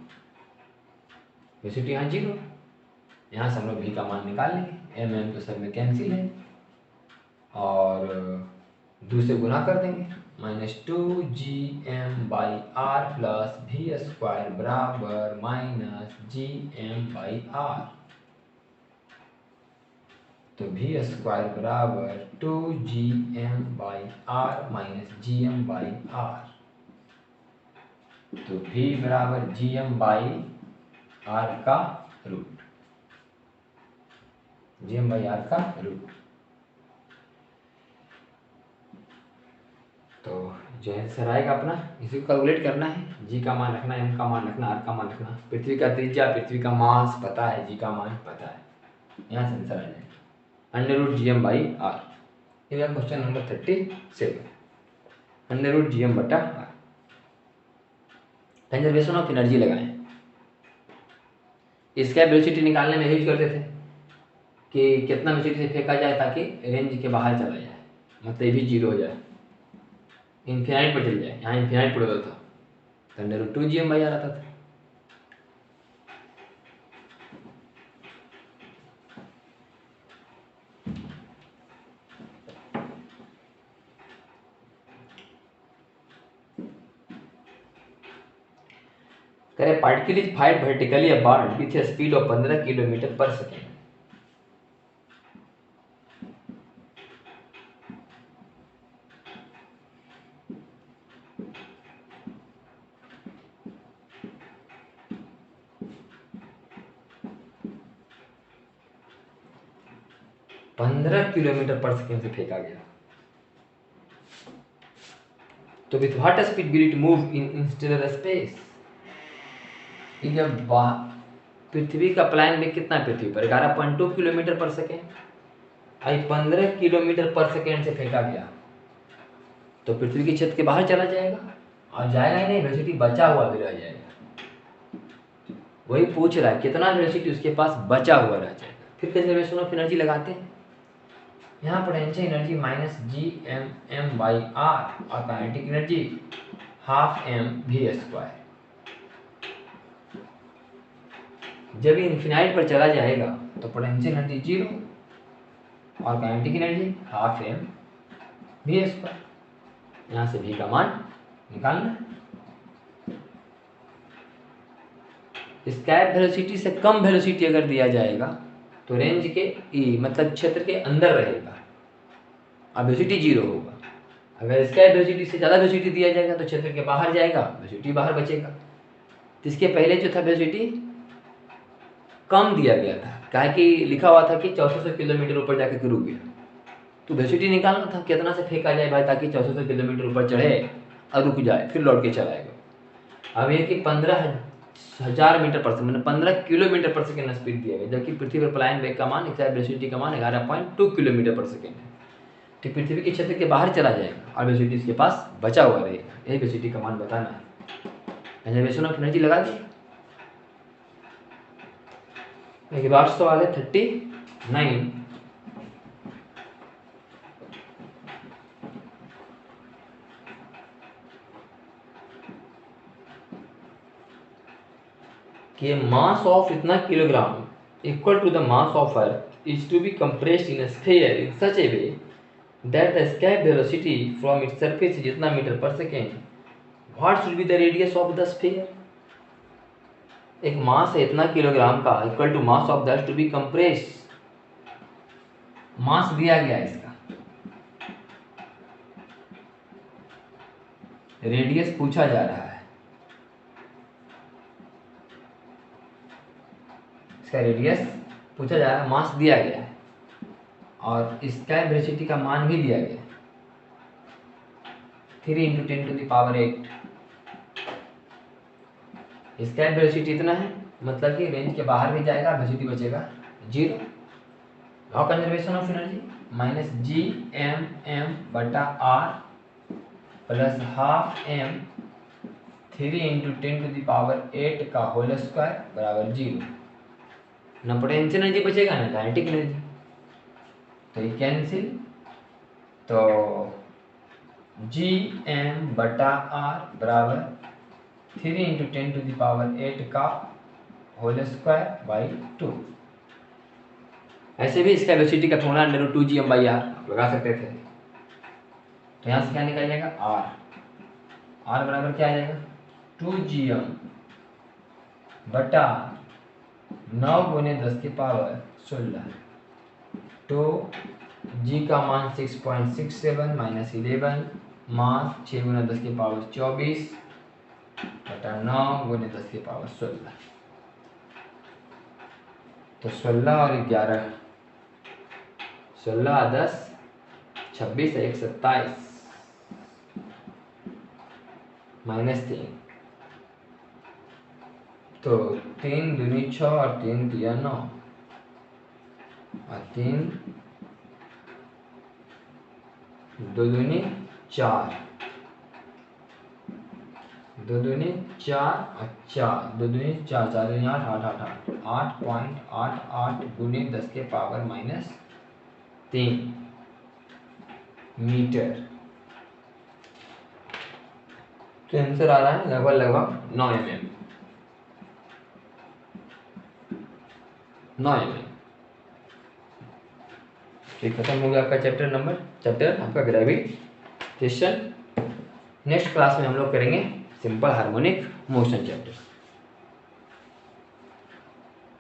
वेसिटी यहाँ 0। यहाँ से हम लोग भी का मान निकाल लेंगे, mm तो सब में कैंसिल है, और 2 से गुना कर देंगे, -2Gm/r प्लस v² बराबर -Gm/r। तो v² बराबर 2Gm/r -Gm/r। तो v बराबर Gm/r का रूट, Gm/r का रूट। तो जो आंसर आएगा अपना, इसी को कैलकुलेट करना है। जी का मान रखना, एम का मान रखना, आर का मान रखना, पृथ्वी का त्रिज्या, पृथ्वी का मास पता है, जी का मान पता है, यहाँ से आंसर आ जाएगा √Gm/r। ये question number 37, √Gm/r। Conservation of energy लगाएं। इसका वेलोसिटी निकालने में यूज करते थे कि कितना वेलोसिटी से फेंका जाए ताकि रेंज के बाहर चला जाए, मतलब ये भी 0 हो जाए, इन्फिनाइट पर चल जाए। यहाँ इन्फिनाइट पर होता था तो √2Gm/r आता था। करें particle is fired vertically apart with a speed of 15 kilometre per second. Kilometre per second से फेंका गया, तो with what speed will it move in interstellar space. जब पृथ्वी का प्लान में कितना, पृथ्वी पर 11.2 किलोमीटर पर सेकेंड, आई 15 किलोमीटर पर सेकेंड से फेंका गया, तो पृथ्वी की छत के बाहर चला जाएगा, और जाएगा ही नहीं, वेलोसिटी बचा हुआ भी रह जाएगा। वही पूछ रहा है कितना वेलोसिटी उसके पास बचा हुआ रह जाएगा। फिर कंजर्वेशन ऑफ एनर्जी लगाते हैं। यहाँ पोटेंशियल एनर्जी -Gmm/r और काइनेटिक एनर्जी ½mv²। जब ये इन्फिनाइट पर चला जाएगा तो पोटेंशियल एनर्जी 0 और काइनेटिक एनर्जी ½mv²। यहाँ से v का मान निकालना। एस्केप वेलोसिटी से कम वेलोसिटी अगर दिया जाएगा तो रेंज के मतलब क्षेत्र के अंदर रहेगा और वेलोसिटी 0 होगा। अगर एस्केप वेलोसिटी से ज़्यादा वेलोसिटी दिया जाएगा तो क्षेत्र के बाहर जाएगा, वेलोसिटी बाहर बचेगा। तो इसके पहले जो था वेलोसिटी कम दिया गया था, क्या कि लिखा हुआ था कि 1400 किलोमीटर ऊपर जाकर रुक गया, तो वेलोसिटी निकालना था कितना से फेंका जाए भाई ताकि 1400 किलोमीटर ऊपर चढ़े और रुक जाए फिर लौट के चलाएगा। अब ये कि 15,000 मीटर पर सेकंड, 15 किलोमीटर पर सेकंड स्पीड दिया गया, जबकि पृथ्वी पर पलायन वेग का मान वेलोसिटी का मान 11.2 किलोमीटर पर सेकंड है। तो पृथ्वी के क्षेत्र के बाहर चला जाएगा और वेलोसिटी इसके पास बचा हुआ रहेगा, यही वेलोसिटी का मान बताना है। कंजर्वेशन ऑफ एनर्जी लगा दी। एक बार सवाल है 39, कि मास ऑफ इतना kilogram equal to the mass of earth is to be compressed in a sphere in such a way that the escape velocity from its surface is इतना metre per second, what should be the radius of the sphere. एक mass है इतना kilogram का equal to mass of the earth to be compressed, mass दिया गया है इसका, radius पूछा जा रहा है, इसका रेडियस पूछा जा रहा है, मास दिया गया है और इसका वेलोसिटी का मान भी दिया गया है 3 × 10⁸। इसका वेलोसिटी इतना है, मतलब कि रेंज के बाहर भी जाएगा, वेलोसिटी बचेगा 0। Law conservation of energy -gmm/r plus ½ m 3 × 10⁸ का होल स्क्वायर बराबर 0। ना पोटेंशियल एनर्जी बचेगा ना काइनेटिक एनर्जी, तो ये कैंसिल, तो gm/r बराबर 3 × 10⁸ का होल स्क्वायर बाई 2। ऐसे भी इसका वेलोसिटी का फॉर्मूला √2gm/r आप लगा सकते थे। तो यहाँ से क्या निकल जाएगा r बराबर क्या आ जाएगा 2gm/9 × 10⁻16। तो g का मान 6.67 - 11 मास 6 × 10⁻24 बटा 9 × 10⁻16। तो 16 और 11, 16 10 26 1 27 -3, तो 3 दूनी 6 और 3 तिया 9 और 3 2 दूनी 4, 2 दूनी 4 और 4, 2 दूनी 4, 4 दूनी 8, 8 8 8.88 × 10⁻³ मीटर। तो आंसर आ रहा है लगभग 9 mm। ठीक, खत्म हो गया आपका चैप्टर आपका ग्रेविटेशन। नेक्स्ट क्लास में हम लोग करेंगे सिंपल हार्मोनिक मोशन चैप्टर।